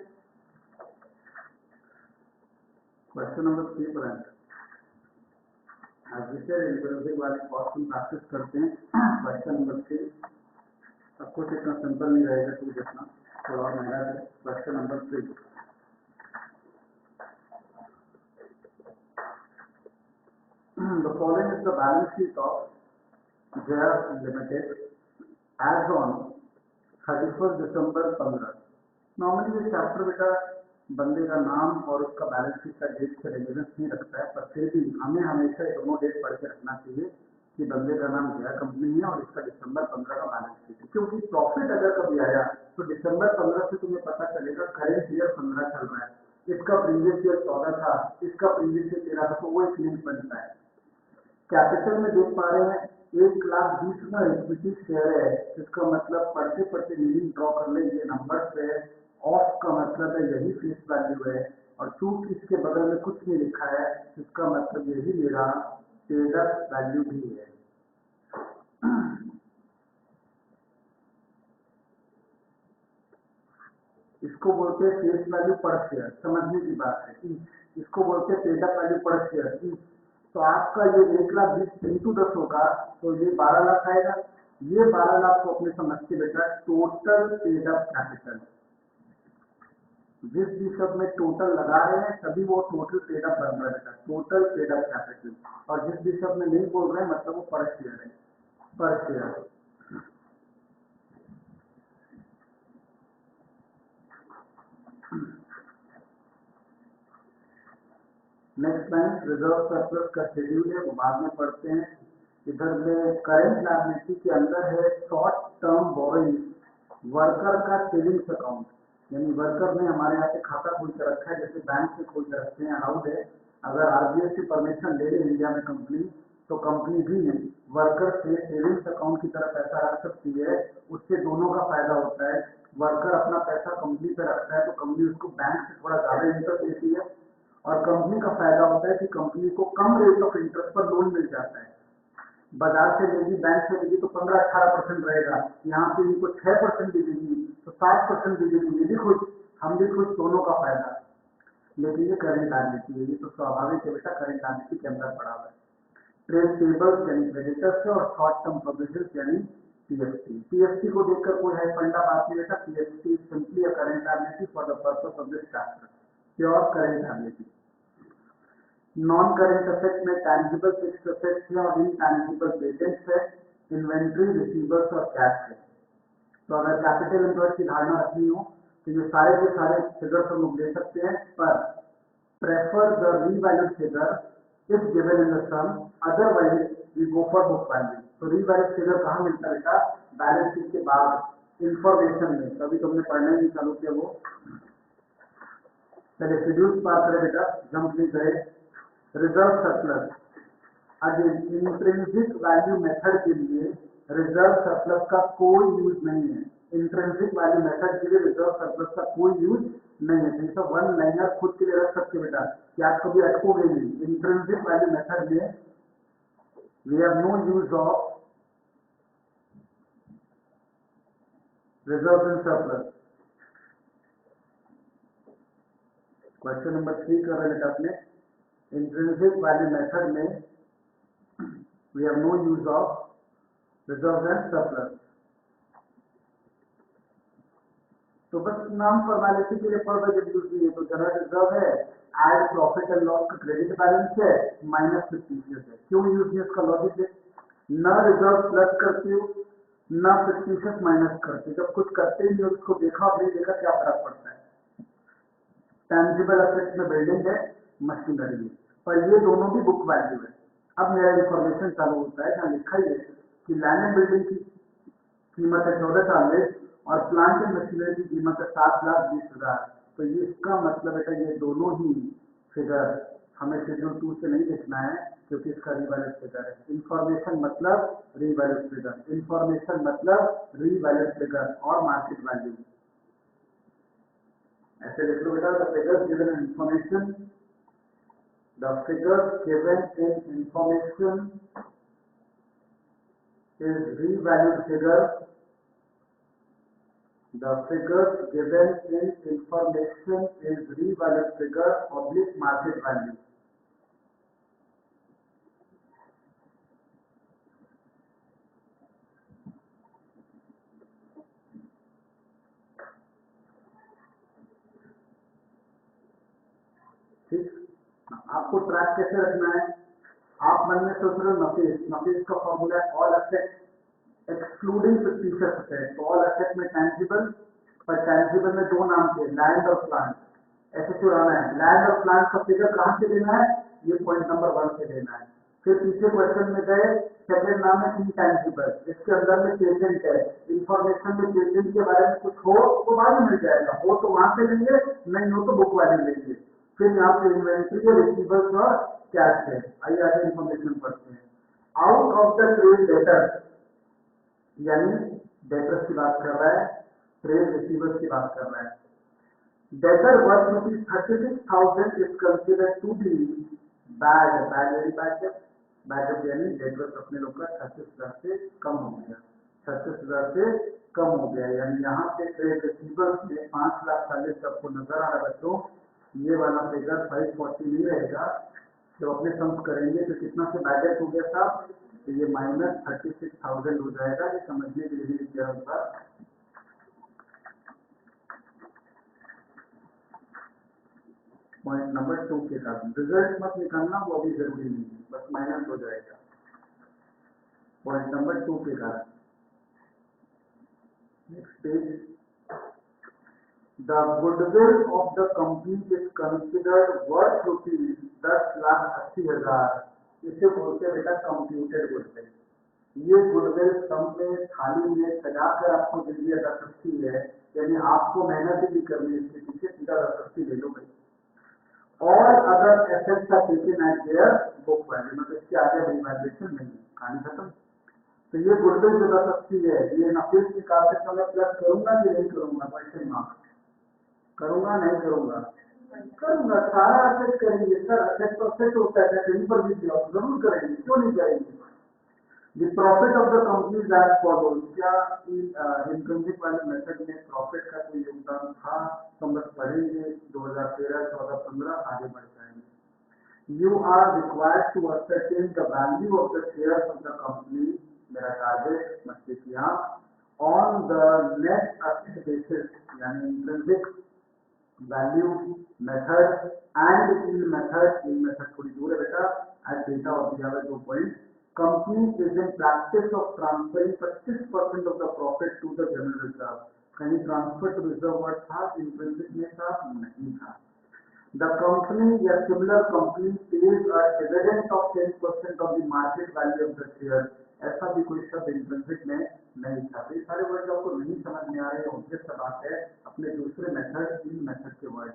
क्वेश्चन नंबर 3 पर इंट्रिंसिक वाले कॉस्ट हम प्रैक्टिस करते हैं। क्वेश्चन नंबर 3 सब कुछ इतना सिंपल नहीं रहेगा, तो देखना थोड़ा और मेहनत है। Question number 3, the following is the balance sheet of JR Limited as on 31 December 15। Normally ये चैप्टर बेटा बंदे का नाम और उसका बैलेंस शीट का डेट से रेलिवेंस नहीं रखता है, पर फिर भी हमें हमेशा ये दोनों डेट पढ़ के रखना चाहिए कि बंदे का नाम जया कंपनी है और इसका दिसंबर 15 का बैलेंस शीट है। क्योंकि प्रॉफिट अगर कभी आया तो दिसंबर 15 से तुम्हें पता चलेगा करेंट ईयर 15 चल रहा है, इसका प्रीवियस ईयर 14 था, इसका प्रीवियस ईयर 13 था, तो वो एक लिंक बनता है। कैपिटल में देख पा रहे हैं 1,20,000 का इक्विटी शेयर है, इसका मतलब पढ़ते पढ़ते मीनिंग ड्रॉ कर ले, ये नंबर है। ऑफ का मतलब है यही फेस वैल्यू है, और चूंकि इसके बगल में कुछ नहीं लिखा है, इसका मतलब यही मेरा पेड अप वैल्यू भी है। इसको बोलते हैं फेस वैल्यू पर शेयर, समझने की बात है। इसको बोलते हैं paid up value per share. तो आपका ये 1,20,000 इंटू 10 होगा, तो ये 12 लाख आएगा। ये 12 लाख को अपने समझ के बेटा टोटल पेड अप कैपिटल, जिस भी सब में टोटल लगा रहे हैं तभी वो टोटल पेड अप बन रहा है बेटा, टोटल पेड अप कैपिटल। और जिस भी सब में नहीं बोल रहे हैं मतलब वो पर शेयर है, पर share. Next line reserve surplus का शेड्यूल है, वो बाद में पढ़ते हैं। इधर में करेंट लायबिलिटी के अंदर है शॉर्ट टर्म बोरोइंग, वर्कर का सेविंग्स अकाउंट, यानी वर्कर ने हमारे यहाँ से खाता खोल कर रखा है, जैसे बैंक से खोल कर रखते हैं, अलाउड है। अगर आरबीआई से परमिशन ले ले इंडिया में कंपनी, तो कंपनी भी वर्कर से सेविंग्स अकाउंट की तरफ पैसा रख सकती है। उससे दोनों का फायदा होता है। वर्कर अपना पैसा कंपनी पे रखता है तो कंपनी उसको बैंक से थोड़ा ज्यादा इंटरेस्ट देती है, और कंपनी का फायदा होता है कि कंपनी को कम रेट ऑफ इंटरेस्ट पर लोन मिल जाता है। बाजार से लेगी, बैंक से लेगी तो 15-18% रहेगा, यहाँ पे इनको 6% भी देगी तो 7% भी देगी। ये भी खुश, हम भी खुश, दोनों का फायदा। लेकिन ये करंट लायबिलिटी है, ये तो स्वाभाविक है बेटा, करंट लायबिलिटी के अंदर पड़ा हुआ है। ट्रेड पेबल्स यानी क्रेडिटर्स है, और शॉर्ट टर्म प्रोविजंस यानी पीएफटी। पीएफटी को देखकर कोई है फंडा बात नहीं बेटा, PFT simply a current liability for the purpose of this chapter, pure current liability. Non current asset में टैंजिबल फिक्स्ड असेट्स है और इनटैंजिबल एसेट्स है, इन्वेंट्री, रिसीवर्स और कैश है। तो अगर कैपिटल एम्प्लॉयड की धारणा रखनी हो तो ये सारे के सारे फिगर्स हम लोग ले सकते हैं, पर prefer the revalued figure if given in the sum, otherwise we go for book value. तो रीवैल्यूड फिगर कहाँ मिलता है बेटा? बैलेंस शीट के बाद इंफॉर्मेशन में। कभी तुमने पढ़ना ही नहीं चालू किया वो, पहले शेड्यूल्स पार करे बेटा, जंप नहीं करे। Reserve surplus, again intrinsic value method के लिए रिजर्व सरप्लस का कोई यूज नहीं है। इंट्रिंसिक वैल्यू मेथड के लिए रिजर्व सरप्लस का कोई यूज नहीं है। जैसा वन लाइनर खुद के लिए रख सकते बेटा कि आप कभी अटकोगे नहीं। इंट्रिंसिक वैल्यू मेथड में we have no use of reserve and surplus. Question number 3 कर रहे बेटा अपने, इंट्रिंसिक वैल्यू मेथड में we have no use of reserves and surplus। तो बस नाम फॉर्मेलिटी के लिए फर्दर जब यूज नहीं है तो जनरल रिजर्व है, एड प्रॉफिट एंड लॉस का क्रेडिट बैलेंस है, माइनस फिक्टिशियस है। क्यों यूज नहीं, इसका लॉजिक है, न रिजर्व प्लस करते हो न फिक्टिशियस माइनस करते। जब कुछ करते ही नहीं उसको देखा और नहीं देखा क्या फर्क पड़ता है। टेंजिबल एसेट्स में बिल्डिंग है, मशीनरी है, पर ये दोनों भी बुक वैल्यू है। अब मेरा इंफॉर्मेशन चालू होता है, जहाँ लिखा ही है कि लैंड एंड बिल्डिंग की कीमत है 1440 और प्लांट एंड मशीनरी की कीमत है 7,20,000। तो ये इसका मतलब है कि ये दोनों ही फिगर हमें शेड्यूल 2 से नहीं लिखना है, क्योंकि इसका रीवैल्यूड फिगर है। इंफॉर्मेशन मतलब रीवैल्यूड फिगर, इंफॉर्मेशन मतलब रीवैल्यूड फिगर और मार्केट वैल्यू। ऐसे लिख लो बेटा, the figures given in information, the figures given in information is revalued figure. The figures given in information is revalued figure oblique market value. ठीक, आपको track कैसे रखना है? आप मन में सोच रहे हो नफीस, नफीस का फॉर्मूला है all asset excluding fictitious asset. तो ऑल असेट में टैंजिबल, पर टैंजिबल में दो नाम थे, लैंड और प्लांट। ऐसे क्यों रहना है? लैंड और प्लांट का फिगर कहाँ से लेना है? ये पॉइंट नंबर 1 से लेना है। फिर पीछे क्वेश्चन में गए, सेकेंड नाम है इनटैंजिबल, इसके अंदर में पेटेंट है। इंफॉर्मेशन में पेटेंट के बारे में कुछ हो तो बाद में मिल जाएगा, हो तो वहां से लेंगे, नहीं हो तो बुक वैल्यू लेंगे। फिर यहाँ पे इन्वेंट्री है, रिसीवर्स और कैश है। आइए आगे इंफॉर्मेशन पढ़ते हैं। Out of the trade debtor, यानी डेटर्स की बात कर रहा है, ट्रेड रिसीवर्स की बात कर रहा है। Debtor worth rupees 36,000 is considered to be bad. Bad very bad, bad यानी डेटर्स अपने लोग का 36,000 से कम हो गया, 36,000 से कम हो गया। यानी यहाँ पे ट्रेड रिसीवर्स में 5,40,000 आपको नजर आ रहा है बच्चों। ये वाला फिगर 540 नहीं रहेगा। जब अपने सम्स करेंगे तो कितना से बैडेट हो गया था, तो ये माइनस 36,000 हो जाएगा। ये समझने के लिए किया होगा। पॉइंट नंबर 2 के साथ रिजल्ट मत निकालना, वो अभी जरूरी नहीं है, बस माइनस हो जाएगा पॉइंट नंबर 2 के कारण। Next page, the goodwill of the company is considered worth rupees 10,80,000। इसे बोलते हैं बेटा कंप्यूटेड गुडविल। ये गुडविल सम में थाली में सजा कर आपको दे दिया जा सकती है, यानी आपको मेहनत भी करनी है इसके पीछे, सीधा जा सकती ले लो भाई। All other assets are taken at their book value, मतलब इसके आगे रिवैल्यूएशन नहीं, कहानी खत्म। तो ये गुडविल जो रख सकती है, ये नफीस निकाल सकता मैं प्लस करूंगा कि नहीं करूंगा, क्वेश्चन मार्क, करूंगा नहीं करूंगा, करूंगा, सारा असेट करेंगे सर, असेट तो असेट होता है, कहीं पर भी दिया जरूर करेंगे, क्यों नहीं करेंगे। The profit of the company is as follows, क्या इंट्रिंसिक वाले मेथड में प्रॉफिट का कोई योगदान था, समझ पढ़ेंगे 2013, 14, 15 आगे बढ़ जाएंगे। You are required to ascertain the value of the shares of the company, मेरा टारगेट मत लिखिए आप, on the net asset basis, यानी intrinsic value method and in method थोड़ी दूर है बेटा, एट डेटा ऑफ दिया हुआ 2 point, company is in practice of transferring 25% of the profit to the general reserve, कहीं ट्रांसफर टू रिजर्व वर्ड था, intrinsic में था, नहीं था। The company या similar company pays a dividend of 10% of the market value of the share, ऐसा भी कोई शब्द इंट्रिंसिक में नहीं था। ये सारे वर्ड आपको नहीं समझ में आ रहे हैं, ऑब्वियस सा बात है, अपने दूसरे मेथड इन मेथड के word,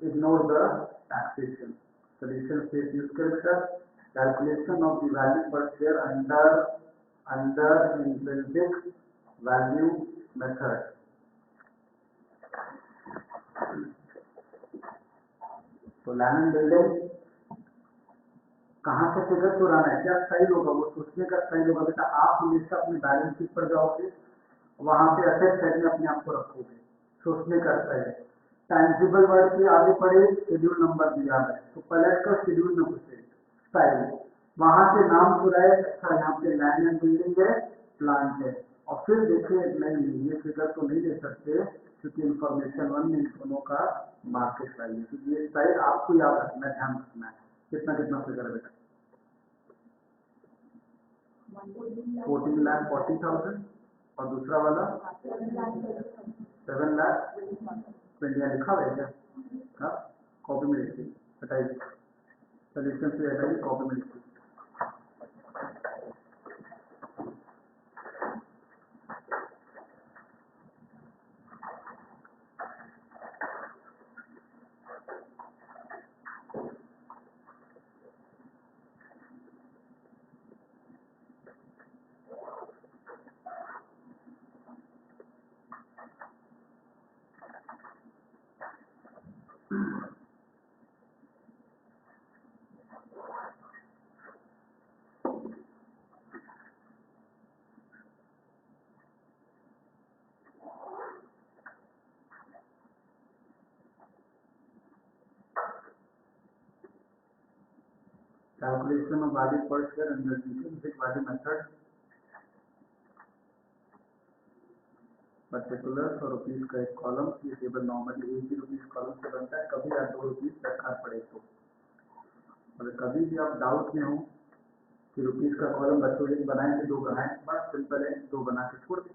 ignore the taxation. Solution state use कर बेटा, calculation of the value per share under intrinsic value method. तो लैंड एंड बिल्डिंग कहाँ से फिगर चुराना है, क्या स्टाइल होगा, वो सोचने का स्टाइल होगा बेटा। आप हमेशा अपनी बैलेंस शीट पर जाओगे, वहां पे असेट साइड में अपने आप को रखोगे, सोचने का स्टाइल। टैंजिबल वर्ड के आगे पड़े शेड्यूल नंबर दिया है, तो पलट कर शेड्यूल न पूछे, स्टाइल, वहां से नाम चुराए, अच्छा यहाँ पे लैंड एंड बिल्डिंग है, प्लांट है, और फिर देखे नहीं ये फिगर तो नहीं दे सकते क्योंकि इंफॉर्मेशन वन में दोनों का मार्केट वैल्यू, क्योंकि ये स्टाइल आपको याद रखना है, ध्यान रखना है। कितना कितना फिगर है बेटा, 14,40,000 और दूसरा वाला 7,20,000 लिखा हुआ है क्या, हाँ कॉपी में लिखिए, हटाइए सोल्यूशन से हटाइए, कॉपी में लिखिए। Calculation of value per share under intrinsic value method, particular और रुपीज का एक कॉलम, ये टेबल नॉर्मली एक ही रुपीज कॉलम से बनता है, कभी या 2 रुपीज दरकार पड़े तो। और कभी भी आप डाउट में हो कि रुपीज का कॉलम बच्चों एक बनाए कि 2 बनाए, बस सिंपल है, 2 बना के छोड़ दे,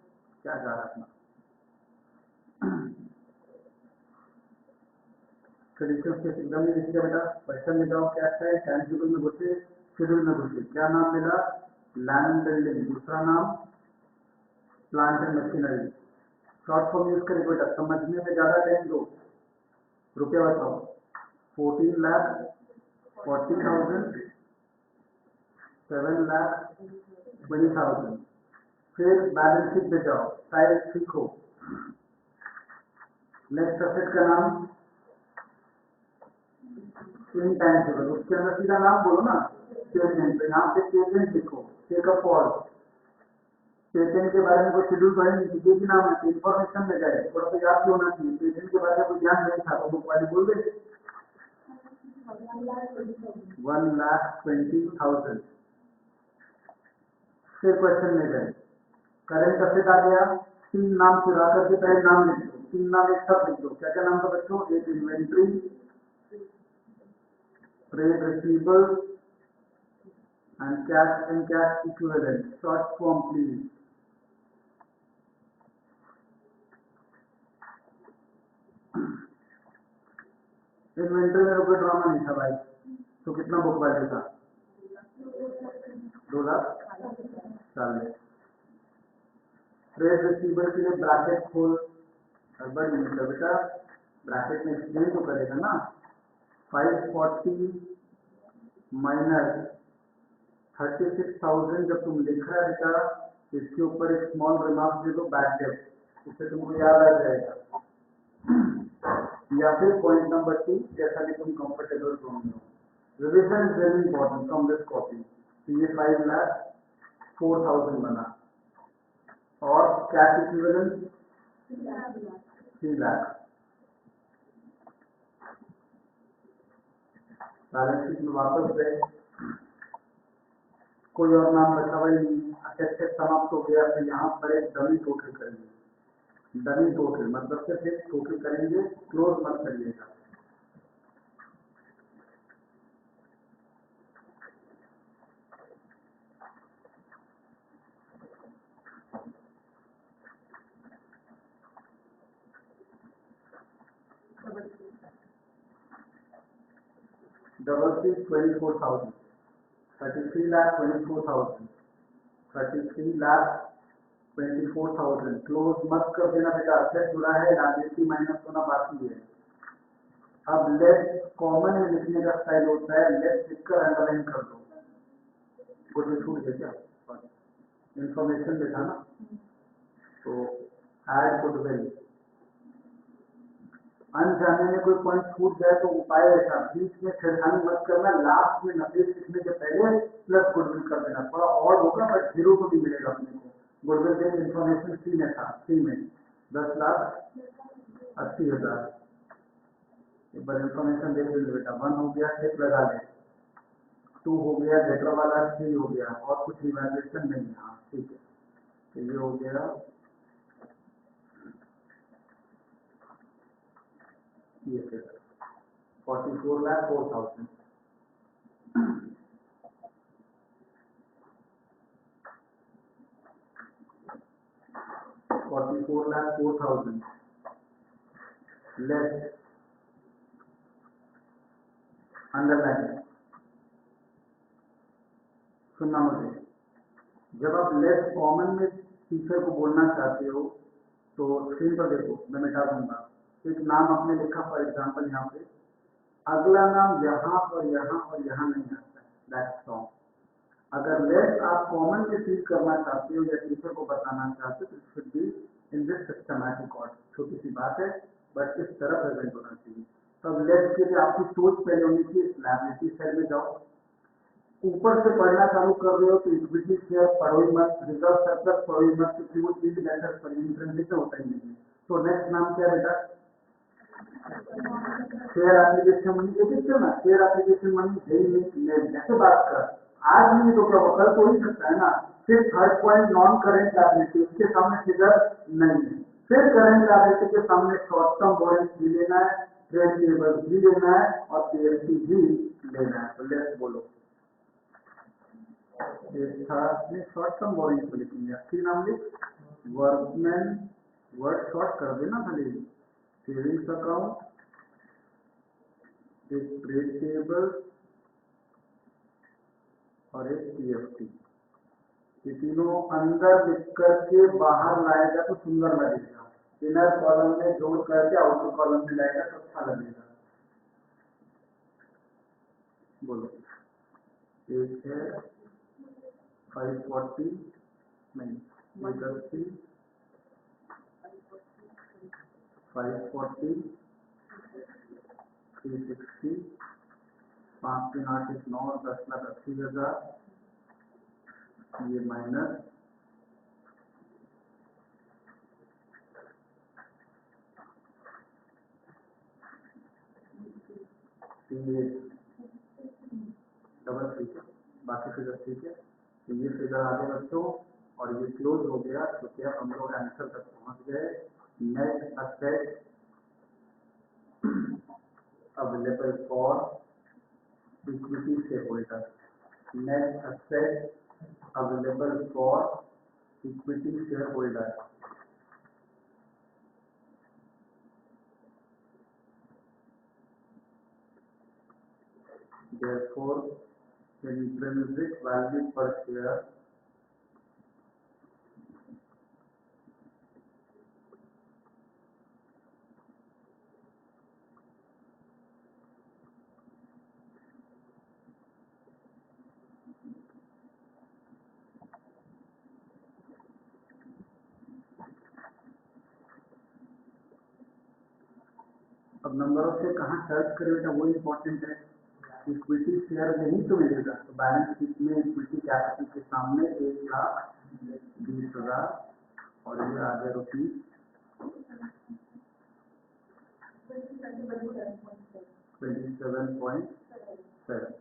क्या जा रहा अपना। सोल्यूशन से एकदम नहीं लिखिए बेटा, क्वेश्चन में जाओ क्या है, टैंजिबल में घुसे, शेड्यूल में घुसे, क्या नाम मिला, लैंड एंड बिल्डिंग, दूसरा नाम plant and machinery, short form use करें बेटा, समझने में ज्यादा टाइम दो। रुपया बताओ, 14,40,000, 7,20,000, फिर बैलेंस शीट पे जाओ, साइड सीखो, नेक्स्ट असेट का नाम इनटैंजिबल, उसके अंदर सीधा नाम बोलो ना, पेटेंट, तो यहाँ पे पेटेंट लिखो, टेक अ पॉज, पेटेंट के बारे में कोई शेड्यूल पढ़ेंगे, किसी भी नाम है इन्फॉर्मेशन में गए, थोड़ा सा याद भी होना चाहिए, पेटेंट के बारे में कोई ध्यान नहीं था तो बुक वाली बोल दे 1,20,000। फिर क्वेश्चन में गए, करेंट असेट आ गया, 3 नाम चुरा करके पहले नाम लिख दो, 3 नाम एक साथ लिख दो, क्या क्या नाम था बच्चों, एक inventory, trade receivable and cash equivalent, short form please। Inventory में कोई ड्रामा नहीं था भाई, तो कितना बुक वैल्यू था, 2,40,000। ट्रेड रिसीवेबल के लिए ब्रैकेट खोल, बड़ी बेटा, ब्रैकेट में एक्सप्लेन तो करेगा ना। 540 माइनस 36,000 जब तुम लिख रहा है बेटा, इसके ऊपर एक स्मॉल रिमार्क दे दो, बैड डेट, उससे तुमको याद आ जाएगा। या फिर पॉइंट नंबर 2, जैसा कि तुम कंफर्टेबल जोन में हो। Revision is very important from this copy. तो ये 5,04,000 बना, और cash equivalent 3 lakh. Balance sheet में वापस गए, कोई और नाम बचा हुआ नहीं, अटेस्टेड समाप्त हो गया। फिर यहाँ पर एक डमी टोटल करेंगे। डमी टोटल मतलब सिर्फ एक टोटल करेंगे, क्लोज मत करिएगा। डबल 24,000, 33,24,000, 33,24,000। क्लोज मत कर देना बेटा, असेट जुड़ा है, लायबिलिटी माइनस होना बाकी है। अब लेस कॉमन में लिखने का स्टाइल होता है, लेस लिखकर अंडरलाइन कर दो। कुछ भी छूट गया क्या? इंफॉर्मेशन देखा ना, तो ऐड गुडविल। अनजाने में कोई पॉइंट छूट जाए तो उपाय ऐसा, बीच में छेड़खानी मत करना, लास्ट में नफेस लिखने के पहले प्लस गुडविल कर देना। थोड़ा और होगा बट जीरो तो नहीं मिलेगा अपने को। गुडविल के इंफॉर्मेशन सी में था, सी में 10,80,000। एक बार इंफॉर्मेशन देख लीजिए बेटा। 1 हो गया, 6 लगा ले, 2 हो गया, लेटर वाला 3 हो गया, और कुछ इवैल्यूएशन नहीं है। हाँ ठीक है, तो ये हो गया, ये 44,04,000। 44,04,000 लेस अंडरलाइन। सुनना मुझे, जब आप लेस कॉमन में टीचर को बोलना चाहते हो तो स्क्रीन पर देखो, मैं मिटा दूंगा। एक नाम आपने लिखा फॉर एग्जाम्पल यहाँ पे, अगला नाम यहाँ और यहाँ और यहाँ नहीं आता है, दैट्स रॉन्ग। अगर लेस आप कॉमन में फील करना चाहते हो या टीचर को बताना चाहते हो तो it should be in this systematic order. छोटी सी बात है बट इस तरह प्रेजेंट होना चाहिए। तब लेस के लिए आपकी सोच पहले होनी चाहिए, लायबिलिटी साइड में जाओ, ऊपर से पढ़ना चालू कर रहे हो तो इक्विटी शेयर पढ़ो ही मत, रिजर्व सरप्लस पढ़ो ही मत, क्योंकि वो चीज लेटर पर इंट्रेंसिक होता ही नहीं है। तो नेक्स्ट नाम क्या है बेटा? Share application money. देखिए ना, शेयर एप्लीकेशन मनी ऐसे बात कर, आज नहीं तो क्या वो कल तो ही सकता है ना। फिर third point non current liability, उसके सामने फिगर नहीं है। फिर करेंट लायबिलिटी के सामने शॉर्ट टर्म बोरिंग भी लेना है, ट्रेड पेबल्स भी लेना है, और पीएफटी भी लेना है। तो लेट्स बोलो, शॉर्ट टर्म बोरिंग को लिखेंगे, अच्छी नाम लिख, वर्कमैन, वर्ड शॉर्ट कर देना भले, सेविंग्स अकाउंट, एक ट्रेड पेबल और एक पीएफटी। ये तीनों अंदर लिख करके बाहर लाएगा तो सुंदर लगेगा, इनर कॉलम में जोड़ करके आउटर कॉलम में लाएगा तो अच्छा लगेगा। बोलो, एक है 540, नहीं 540, 360, 5,3,8,9 और 10,80,000, ये माइनस डबल, ठीक है, बाकी फिगर ठीक है। तो ये फिगर आगे बच्चों, और ये क्लोज हो गया। तो क्या हम लोग आंसर तक पहुंच गए। Net asset available for equity shareholder, net asset available for equity shareholder. Therefore, intrinsic value per share अब नंबर ऑफ शेयर कहाँ सर्च करें बेटा, वो इम्पोर्टेंट है। इक्विटी शेयर में ही तो मिलेगा, तो बैलेंस शीट में इक्विटी कैपिटल के सामने 1,20,000 और ये आ गया ₹27.7। 27.7।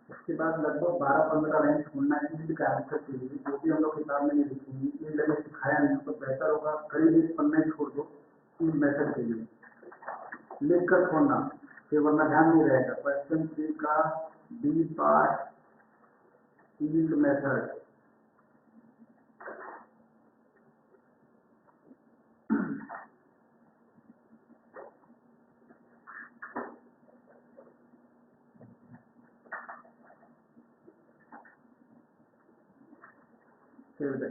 उसके बाद लगभग 12-15 लाइन छोड़ना है यील्ड का आंसर के लिए, जो भी हम लोग किताब में नहीं लिखेंगे, यील्ड में सिखाया नहीं तो बेहतर होगा करीब 1 पन्ना ही छोड़ दो यील्ड मेथड के लिए, लिख कर छोड़ना, फिर वरना ध्यान नहीं रहेगा। क्वेश्चन 3 का B part yield method.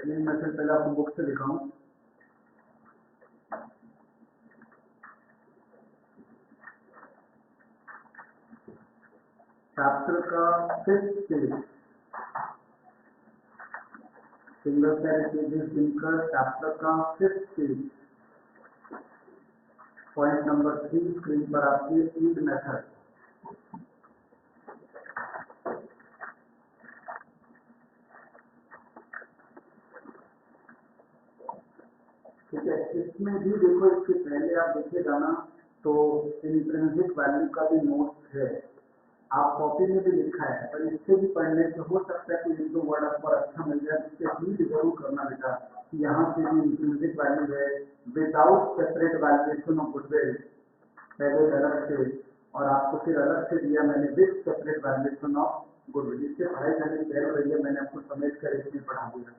Yield method पहले आपको बुक से दिखाऊं। चैप्टर का 5th पेज, सिंगल पैरेंथेसिस लिखकर चैप्टर का 5th page, point number 3 screen पर आपके यील्ड मेथड। ठीक है, इसमें भी देखो, इसके पहले आप देखिएगा ना तो इंट्रिंसिक वैल्यू का भी नोट है, आप कॉपी में भी लिखा है, पर इससे भी पढ़ने से हो सकता है कि 1-2 वर्ड आपको अच्छा मिल जाए, इससे रीड जरूर करना बेटा कि यहाँ से भी इंट्रिंसिक वैल्यू है without separate valuation of goodwill, पहले अलग से और आपको फिर अलग से दिया मैंने with separate valuation of goodwill. इससे पढ़ाई करने की जरूरत है, मैंने आपको समेट कर इसमें पढ़ा दिया।